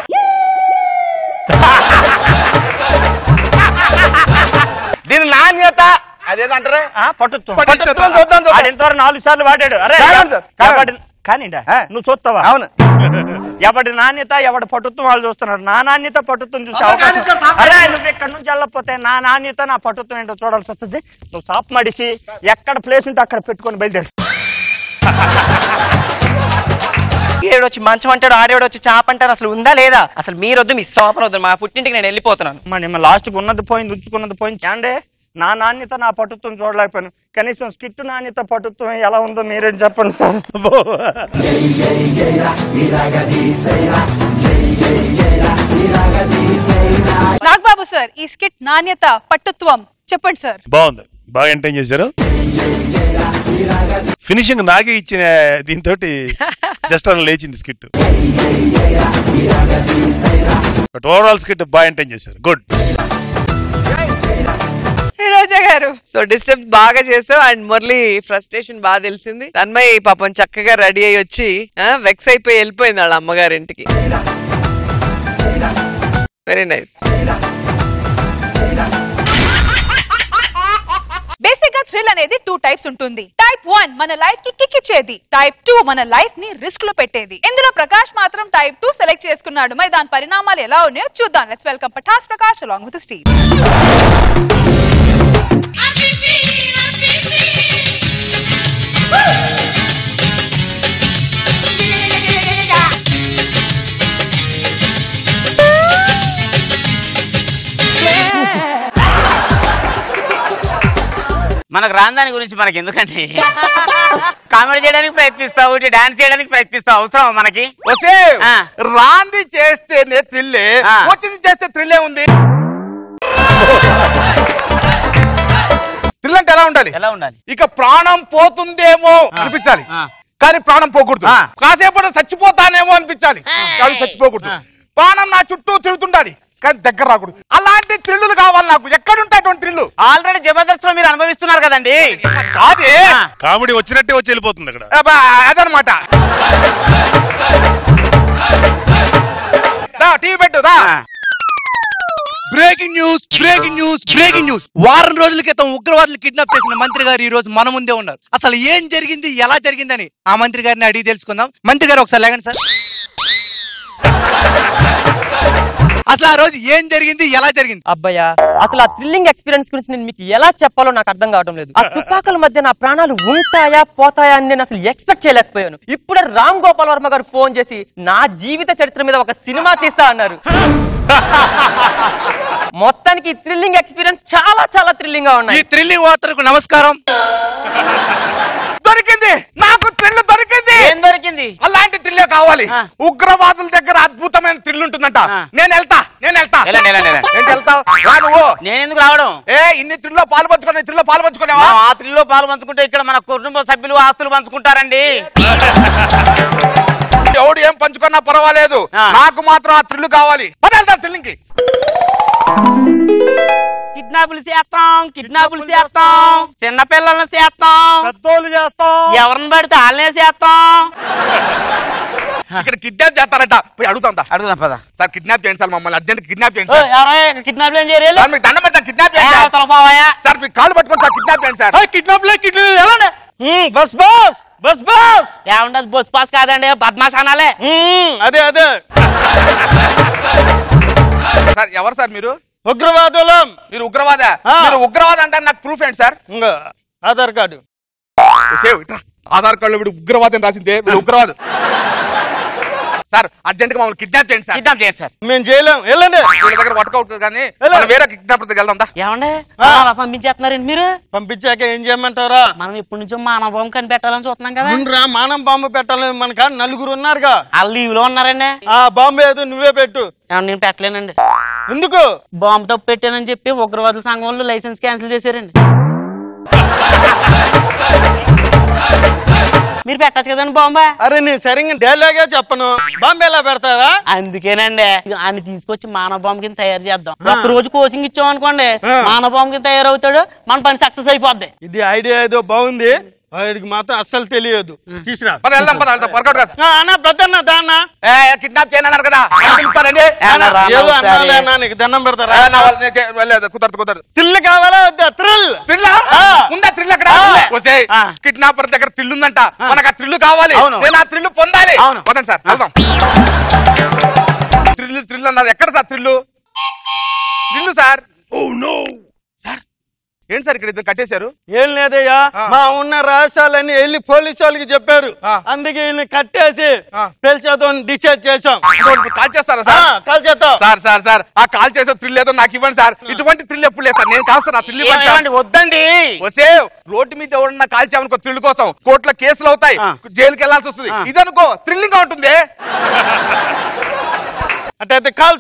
దీని నాణ్యత అదేదంటారా? పట్టుత్వం చూద్దాం. 4 సార్లు వాడాడు. అరే కానీ నువ్వు చూస్తావా? అవును. ఎవడి నాణ్యత ఎవడి పట్టుత్వం వాళ్ళు చూస్తున్నారు. నా నాణ్యత పట్టుత్వం చూసే అవకాశం. అరే నువ్వు ఇక్కడ నుంచి వెళ్ళకపోతే నా నాణ్యత నా పట్టుత్వం ఏంటో చూడాల్సి వస్తుంది. నువ్వు సాప్ మడిసి ఎక్కడ ప్లేస్ ఉంటే అక్కడ పెట్టుకొని బయలుదేరు. ఈడొచ్చి మంచం అంటాడు, ఆడేవాడు వచ్చి చాప అంటారు. అసలు ఉందా లేదా? అసలు మీరొద్దు, మీ సోపన వద్దు. మా పుట్టింటికి నేను వెళ్ళిపోతున్నాను. మన లాస్ట్కి ఉన్నది పోయింది, ఉంచుకున్నది పోయింది. అండే నా నాణ్యత నా పట్టుత్వం చూడలేకపోయాను. కనీసం స్కిట్ నాణ్యత పట్టుత్వం ఎలా ఉందో మీరేం చెప్పండి సార్. నాగబాబు సార్, ఈ స్కిట్ నాణ్యత పట్టుత్వం చెప్పండి సార్. బాగుంది, బాగా ఎంటైన్ చేశారు. ఫినిషింగ్ నాగే ఇచ్చిన దీంతో జస్ట్ అలా లేచింది స్కిట్. బట్ ఓవరాల్ స్కిట్ బాగా ఎంటైన్ చేశారు. గుడ్. సో డిస్టర్బ్ బాగా చేసావు అండ్ మురళి ఫ్రస్ట్రేషన్ బాగా తెలిసింది. తన్మయ్ పాపం చక్కగా రెడీ అయ్యి వచ్చి వెక్స్ అయిపోయి వెళ్ళిపోయింది వాళ్ళ అమ్మగారింటికి. Very nice. బేసిక్ గా థ్రిల్ అనేది 2 టైప్స్ ఉంటుంది. టైప్ 1 మన లైఫ్ కి కిక్ ఇచ్చేది. టైప్ 2 మన లైఫ్ ని రిస్క్ లో పెట్టేది. ఇందులో ప్రకాష్ మాత్రం టైప్ 2 సెలెక్ట్ చేసుకున్నాడు. మరి దాని పరిణామాలు ఎలా ఉన్నాయో చూద్దాం. Let's welcome Patas Prakash along with Steve. మనకు రాందాని గురించి మనకి ఎందుకండి? కామెడీ చేయడానికి ప్రయత్నిస్తావు, డాన్స్ చేయడానికి ప్రయత్నిస్తావు, అవసరం మనకి? రాంది చేస్తేనే థ్రిల్లే, వచ్చింది చేస్తే థ్రిల్లే ఉంది. థ్రిల్ అంటే ఎలా ఉండాలి? ఎలా ఉండాలి? ఇక ప్రాణం పోతుందేమో అనిపించాలి, కానీ ప్రాణం పోకూడదు. కాసేపు చచ్చిపోతానేమో అనిపించాలి, కానీ చచ్చిపోకూడదు. ప్రాణం నా చుట్టూ తిరుగుతుండాలి, కానీ దగ్గర రాకూడదు. అలాంటి థ్రిల్లు కావాలి నాకు. ఎక్కడుంటాయి అటువంటి థ్రిల్లు? ఆల్రెడీ జబర్దస్త్ లో మీరు అనుభవిస్తున్నారు కదండి. కాదే, కామెడీ వచ్చినట్టే వచ్చి వెళ్ళిపోతుంది అక్కడ. అదనమాట. టీవీ పెట్టు. Breaking news, breaking news, breaking news. వారం రోజుల క్రితం ఉగ్రవాదులు కిడ్నాప్ చేసిన మంత్రి గారు ఈ రోజు మన ముందే ఉన్నారు. అసలు ఏం జరిగింది, ఎలా జరిగిందని ఆ మంత్రి గారిని అడిగి తెలుసుకుందాం. మంత్రి గారు ఒకసారి లేకండి సార్. అసలు ఆ రోజు ఏం జరిగింది, ఎలా జరిగింది? అబ్బయ్యా, అసలు ఆ థ్రిల్లింగ్ ఎక్స్పీరియన్స్ గురించి నేను మీకు ఎలా చెప్పాలో నాకు అర్థం కావడం లేదు. ఆ తుపాకుల మధ్య నా ప్రాణాలు ఉంటాయా పోతాయా అని నేను అసలు ఎక్స్పెక్ట్ చేయలేకపోయాను. ఇప్పుడే రామ్ గోపాల్ వర్మ గారు ఫోన్ చేసి నా జీవిత చరిత్ర మీద ఒక సినిమా తీస్తా అన్నారు. మొత్తానికి థ్రిల్లింగ్ ఎక్స్పీరియన్స్ చాలా చాలా థ్రిల్లింగ్ గా ఉన్నాయి. ఈ థ్రిల్లింగ్ వార్తలకు నమస్కారం. దొరికింది నాకు, థ్రిల్ దొరికింది. ఏం దొరికింది? అలాంటి థ్రిల్లే కావాలి. ఉగ్రవాదుల దగ్గర అద్భుతమైన థ్రిల్ ఉంటుందంట. నేను వెళ్తా. ఏంటి వెళ్తావు? నువ్వు? నేను ఎందుకు రావడం? ఇన్ని థ్రిల్లో పాలు పంచుకునే, థ్రిల్లో పాలు పంచుకునేవా? ఆ థ్రిల్లో పాలు పంచుకుంటే ఇక్కడ మన కుటుంబ సభ్యులు ఆస్తులు పంచుకుంటారండి. ఎవడు ఏం పంచుకున్నా పర్వాలేదు, నాకు మాత్రం ఆ థ్రిల్ కావాలి. థ్రిల్లింగ్కి కిడ్నాపులు చేస్తాం, చిన్న పిల్లల్ని చేస్తాం, పెద్దోళ్ళు చేస్తాం, ఎవరిని పడితే వాళ్ళనే చేస్తాం. ఇక్కడ కిడ్నాప్ చేస్తారట, పోయి అడుగుదాం పద. సార్ కిడ్నాప్ చేయండి సార్, మమ్మల్ని అర్జెంట్ కిడ్నాప్ చేయండి సార్. కిడ్నాప్ ఏం చేయలేదు సార్ మీకు దండం పెట్టా, కిడ్నాప్ చేయండి సార్, మీకు కాలు పట్టుకోండి సార్, కిడ్నాప్ చేయండి సార్. కిడ్నాప్ ఎలా బస్ బాస్ బస్ బాస్ ఏమంటది? బస్ పాస్ కాదండి, బద్మాష్ అనాలే. అదే సార్ ఎవరు సార్ మీరు? ఉగ్రవాదులం. మీరు ఉగ్రవాద? మీరు ఉగ్రవాద అంటే నాకు ప్రూఫ్ ఏంటి sir? Aadhaar card. Aadhaar card వీడు ఉగ్రవాదం రాసిందే, వీడు ఉగ్రవాదం. సార్ అర్జెంట్ గా మమ్మల్ని కిడ్నాప్ చేయండి సార్. కిడ్నాప్ చేయండి సార్. మేము చేయలేం, వెళ్ళండి. వీళ్ళ దగ్గర వర్కౌట్ కానీ మనం వేరే కిడ్నాప్ వెళ్దాం. ఏమండి పంపించేస్తున్నారండి మీరు? పంపించాక ఏం చేయమంటారా? మనం ఇప్పటి నుంచో మానవ బాంబు కనిపెట్టాలని చూస్తున్నాం కదా. మానవ బాంబు పెట్టాలని మనక నలుగురు ఉన్నారుగా. వాళ్ళు లీవ్ లో ఉన్నారండి. ఆ బాంబు ఏదో నువ్వే పెట్టు. నేను పెట్టలేనండి. ఎందుకు? బాంబు తప్పు పెట్టానని చెప్పి ఉగ్రవాదుల సంఘం వాళ్ళు లైసెన్స్ క్యాన్సిల్ చేశారండి. మీరు పెట్టచ్చు కదండి బాంబా. అరే నీ సరిగ్గా డైలాగే చెప్పను, బాంబు ఎలా పెడతారా? అందుకేనండి ఆయన తీసుకొచ్చి మానవ బాంబు కింద తయారు చేద్దాం. ఒక రోజు కోచింగ్ ఇచ్చాం అనుకోండి, మానవ బాంబు కింద తయారవుతాడు, మన పని సక్సెస్ అయిపోద్ది. ఇది ఐడియా ఏదో బాగుంది, వాడికి మాత్రం అస్సలు తెలియదు. తీసురా కిడ్నాప్ చేయనన్నారు కదా, నీకు దండం పెడతారా? కుదరదు. థ్రిల్ కావాలా వద్దా? థ్రిల్ ఉందా? థ్రిల్ అక్కడ కిడ్నాపర్ దగ్గర థ్రిల్ ఉందంట, మనకు ఆ థ్రిల్ కావాలి, నేను ఆ థ్రిల్ పొందాలి. వదండి సార్ వెళ్దాం. థ్రిల్ అన్నారు, ఎక్కడ సార్ థ్రిల్ సార్? ఏంటి సార్ ఇక్కడ ఇద్దరు కట్టేశారు? ఏం లేదయ్యా, మా ఉన్న రహస్యాలన్నీ వెళ్ళి పోలీసు వాళ్ళకి చెప్పారు, అందుకే ఈయన కట్టేసి తెలిసేద్దాం డిసైడ్ చేసాం. కాల్ చేస్తారా సార్? కాల్ చేస్తాం సార్. సార్ సార్ ఆ కాల్ చేసే థ్రిల్ ఏదో నాకు ఇవ్వండి సార్. ఇటువంటి థ్రిల్ ఎప్పుడు లేదు సార్, నేను కాదు సార్. ఆ థ్రిల్ వద్దండి. వస్తే రోడ్డు మీద ఎవరన్నా కాల్ చేయమనుకో థ్రిల్ కోసం కోర్టులో కేసులు అవుతాయి, జైలుకి వెళ్లాల్సి వస్తుంది. ఇదనుకో థ్రిల్లింగ్ గా ఉంటుంది. అట్టయితే కాల్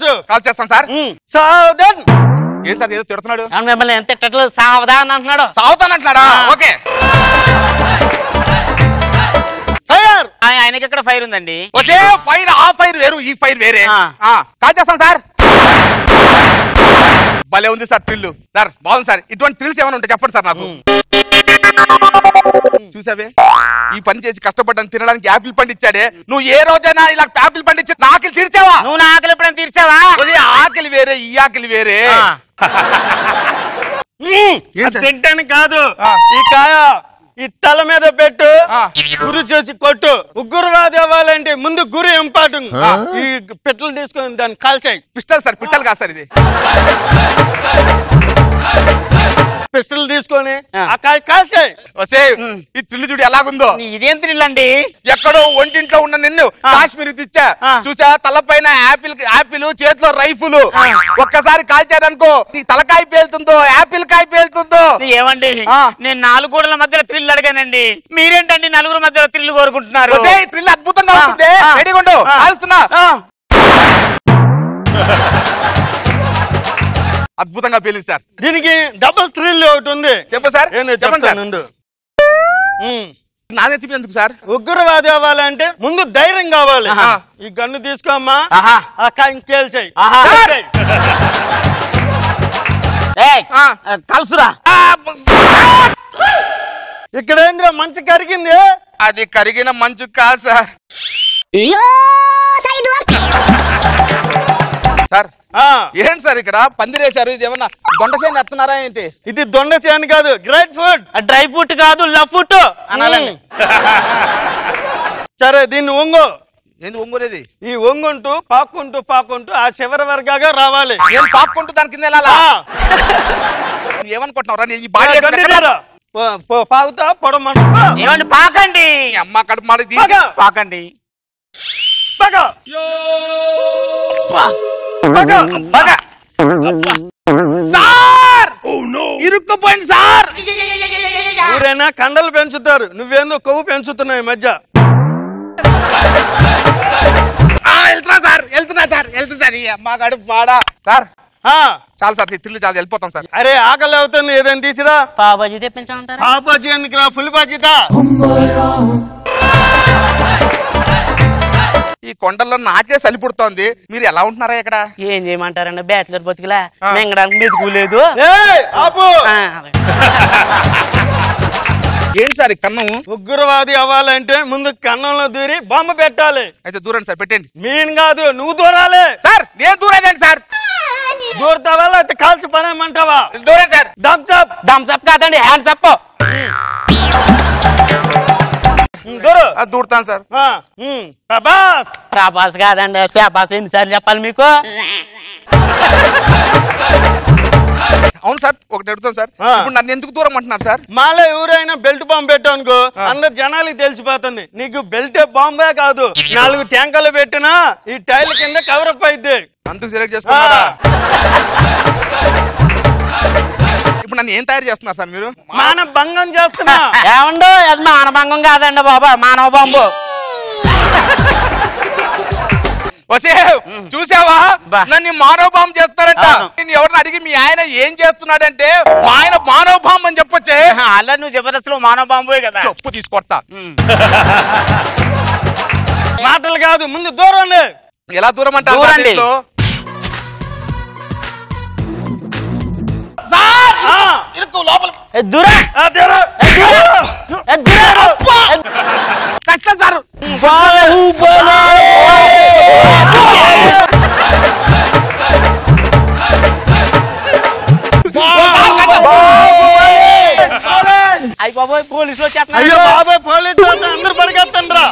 చేస్తాం సార్. ఏం సార్ ఏదో తిడుతున్నాడు? మిమ్మల్ని ఎంత తిట్టట్లేదు, సావదా అని అంటున్నాడు. సావుతానంటున్నాడా? ఓకే. ఆయనకి ఇక్కడ ఫైర్ ఉందండి. వచ్చే ఫైర్, ఆ ఫైర్ వేరు, ఈ ఫైర్ వేరే. కాల్ చేస్తాం సార్. భలే ఉంది సార్ థ్రిల్. సార్ బాగుంది సార్. ఇటువంటి థ్రిల్స్ ఏమైనా ఉంటాయి చెప్పండి సార్ నాకు. చూసావే, ఈ పని చేసి కష్టపడ్డాను, తినడానికి యాపిల్ పండు ఇచ్చాడే, నువ్వు ఏ రోజైనా ఇలా యాపిల్ పండు ఇచ్చి ఆకలి తీర్చావా? నువ్వు నా ఆకలి ఎప్పుడైనా తీర్చావా? ఆకలి వేరే, ఈ ఆకలి వేరే. తింటాను కాదు, ఈ కాయ ఈ తల మీద పెట్టు, గురి చేసి కొట్టు. ఉగ్రవాది అవ్వాలంటే ముందు గురి ఇంపార్టెంట్. ఈ పిట్టలు తీసుకొని దాన్ని కాల్చాయి. పిస్టల్ సార్, పిట్టలు కాదు సార్, ఇది పిస్టల్ తీసుకొని ఆ కాయ కాల్చాయి. ఈ థ్రిల్ చూడు ఎలాగుందో. ఇదేం థ్రిల్ అండి? ఎక్కడో ఒంటింట్లో ఉన్న నిన్ను కాశ్మీర్ తెచ్చా, చూసా తలపైన యాపిల్, చేతిలో రైఫుల్. ఒక్కసారి కాల్చారనుకో నీ తలకాయ పేలుతుందో, యాపిల్ కాయ పేలుతుందో. ఏమండి, నేను 4 గోడల మధ్యలో థ్రిల్ అడిగానండి, మీరేంటండి నలుగురు మధ్యలో థ్రిల్ కోరుకుంటున్నారు? థ్రిల్ అద్భుతంగా ఉంటుంది. రెడీగా ఉండు, కాల్స్తున్నా. అద్భుతంగా పేలింది సార్. దీనికి డబుల్ థ్రిల్ ఒకటి ఉంది. చెప్పు సార్. చెప్పండి సార్. నా నెత్తి ఎందుకు సార్? ఉగ్రవాది అవ్వాలంటే ముందు ధైర్యం కావాలి. ఈ గన్ను తీసుకోమ్మా, ఆ కాయ కేల్చాయి. కలుసురా. ఇక్కడ ఏంద్రా మంచు కరిగింది? అది కరిగిన మంచు కాదు సార్. సార్ ఏంటి సార్ ఇక్కడ పందిరేశారు? ఇది ఏమన్నా దొండసేను ఎత్తున్నారా ఏంటి? ఇది దొండసేను కాదు, గ్రేట్ ఫుడ్. డ్రై ఫ్రూట్ కాదు, లవ్ ఫుట్ అనాలండి. సరే దీన్ని ఒంగు. ఏంది ఒంగునేది? ఈ ఒంగుంటూ పాక్కుంటూ ఆ చివరి వరగాగా రావాలి. నేను పాక్కుంటూ దాని కింద వెళ్ళాలా? ఏమనుకుంటున్నారా? నేను ఈ బాడీ పాకుతా పొడమను. ఏమండి పాకండి, అమ్మ కడుపు మాట పాకండి. Sir ఇరుక్కుపోయింది sir. ఊరైనా కండలు పెంచుతారు, నువ్వేందో కొవ్వు పెంచుతున్నావు ఈ మధ్య. వెళ్తున్నా సార్. అమ్మ కడుపు పాడా సార్. చాలు సార్, థ్రిల్ చాలు, వెళ్ళిపోతాం సార్. అరే ఆకలి అవుతుంది, ఏదైనా తీసిరా. పాబాజీ తెప్పించాలంటారా? పాబాజీ ఎందుకు, ఫుల్ బాజీతా. కొండల్లో నాకే చలి పుడుతోంది. మీరు ఎలా ఉంటున్నారా ఇక్కడ? ఏం చేయమంటారండి, బ్యాచులర్ బతుకులా మింగడానికి మెతుకులేదు. ఏంటి సార్ కన్నం? ఉగ్రవాది అవ్వాలంటే ముందు కన్నంలో దూరి బొమ్మ పెట్టాలి. అయితే దూరండి సార్, పెట్టండి. మీన్ కాదు, నువ్వు దూరాలి. సార్ నేను దూరేదండి సార్. దూరతావా లేకపోతే కాల్చి పడేయమంటావా? దూరండి సార్. థమ్స్అప్. థమ్స్అప్ కాదండి, హ్యాండ్స్ అప్. దూరుతాను సార్. ప్రభాస్ కాదండి, శాబాస్. ఎన్నిసార్లు చెప్పాలి మీకు? అవును సార్, ఒకటి అడుగుతాం సార్. ఇప్పుడు నన్ను ఎందుకు దూరం అంటున్నారు సార్? మాలో ఎవరైనా బెల్ట్ బాంబు పెట్టానుకో అందరు జనాలకి తెలిసిపోతుంది నీకు బెల్ట్ బాంబే కాదు. 4 ట్యాంకర్లు పెట్టినా ఈ టైల్ కింద కవరప్ అయింది. అందుకు సెలెక్ట్ చేసుకున్నారా? ఇప్పుడు నన్ను ఏం తయారు చేస్తున్నారు సార్ మీరు? మానవ భంగం చేస్తున్నా. ఏమండో అది మానవ భంగం కాదండి బాబా, మానవ బాంబు. చూసావా నన్ను మానవ బాంబు చేస్తారంట. నేను ఎవరిని అడిగి మీ ఆయన ఏం చేస్తున్నాడంటే మా ఆయన మానవ బాంబు అని చెప్పొచ్చే. అలా నువ్వు జబర్దస్త్ లో మానవ బాంబు కదా. చెప్పు తీసుకొస్తా. మాటలు కాదు, ముందు దూరం. ఎలా దూరం అంటారు? కష్టం సార్. అయ్యి బాబోయ్ పోలీసులు వచ్చేస్తున్నారు. అయ్యో బాబాయ్ పోలీసులు అందరు పడిగెత్తండ్రా.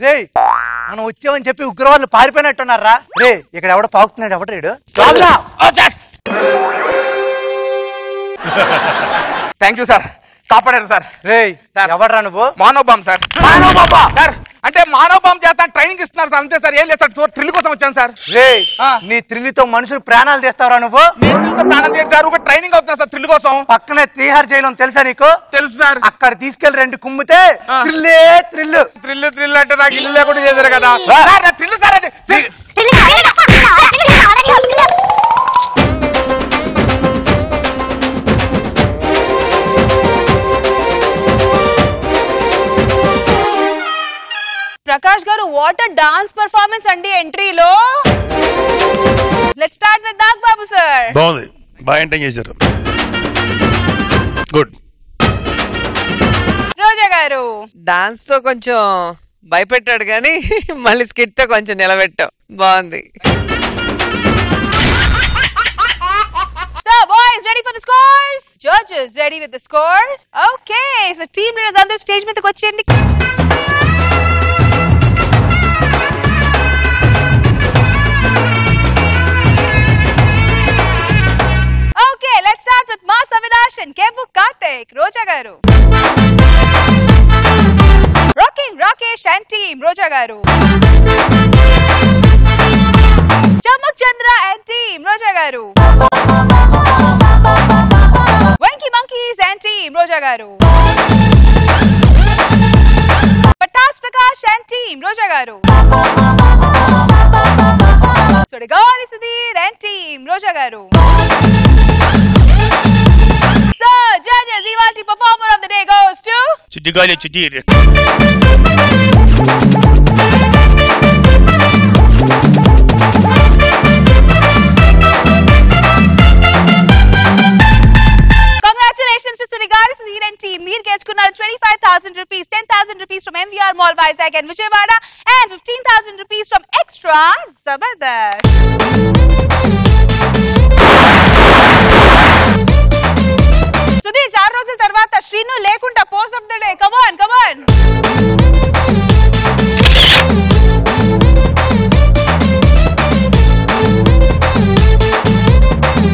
రే మనం వచ్చామని చెప్పి ఉగ్రవాదులు పారిపోయినట్టున్నారా? రే ఇక్కడ ఎవడో పాకుతున్నాడు, ఎవడ రేడు? థ్యాంక్ యూ సార్, కాపాడారు సార్. రే ఎవడరా నువ్వు? మానవ బాంబు సార్. మానవ బాంబా సార్? అంటే మానవ బాంబు చేస్తా ట్రైనింగ్ ఇస్తున్నారు సార్, అంతే సార్. ఏం లేదు సార్, థ్రిల్ కోసం వచ్చాను సార్. రే నీ థ్రిల్తో మనుషులు ప్రాణాలు తీస్తావరా నువ్వు? ప్రాణం తీయండి సార్, ఒక ట్రైనింగ్ అవుతున్నా సార్ థ్రిల్ కోసం. పక్కనే తీహార్ జైలు తెలుసా నీకు? తెలుసు సార్. అక్కడ తీసుకెళ్లి 2 కుమ్మితే థ్రిల్లే థ్రిల్. థ్రిల్ అంటే నాకు ఇల్లు లేకుండా చేశారు కదా సార్. నా థ్రిల్ సార్ అది. ప్రకాష్ గారు వాటర్ డాన్స్ పర్ఫార్మెన్స్ అండి ఎంట్రీలో. Let's start with Nag Babu sir. బాగుంది, బాగా ఎంటైన్ చేశారు. గుడ్. రోజా గారు డాన్స్ తో కొంచెం భయపెట్టాడు కానీ మళ్ళీ స్కిట్ తో కొంచెం నిలబెట్టావు, బాగుంది. So boys ready for the scores? Judges ready with the scores? Okay, so team leaders అందరూ స్టేజ్ మీదకి వచ్చేయండి. Okay, let's start with Mass Avinash and Kevu Karthik. Roja garu. Rocking Rakesh and team. Roja garu. Chamak Chandra and team. Roja garu. Wanky Monkeys and team. Roja garu. Patas Prakash and team. Roja garu. Sudigari Sudhir and team. Roja garu. So, judges, Ivanti performer of the day goes to Chidigali Chidir. Congratulations to Sudigari Sudhir and team. Meer gechunnaru 25,000 rupees, 10,000 rupees from MVR Mall Vizag and Vijayawada, and 15,000 rupees from Extra Zabardast.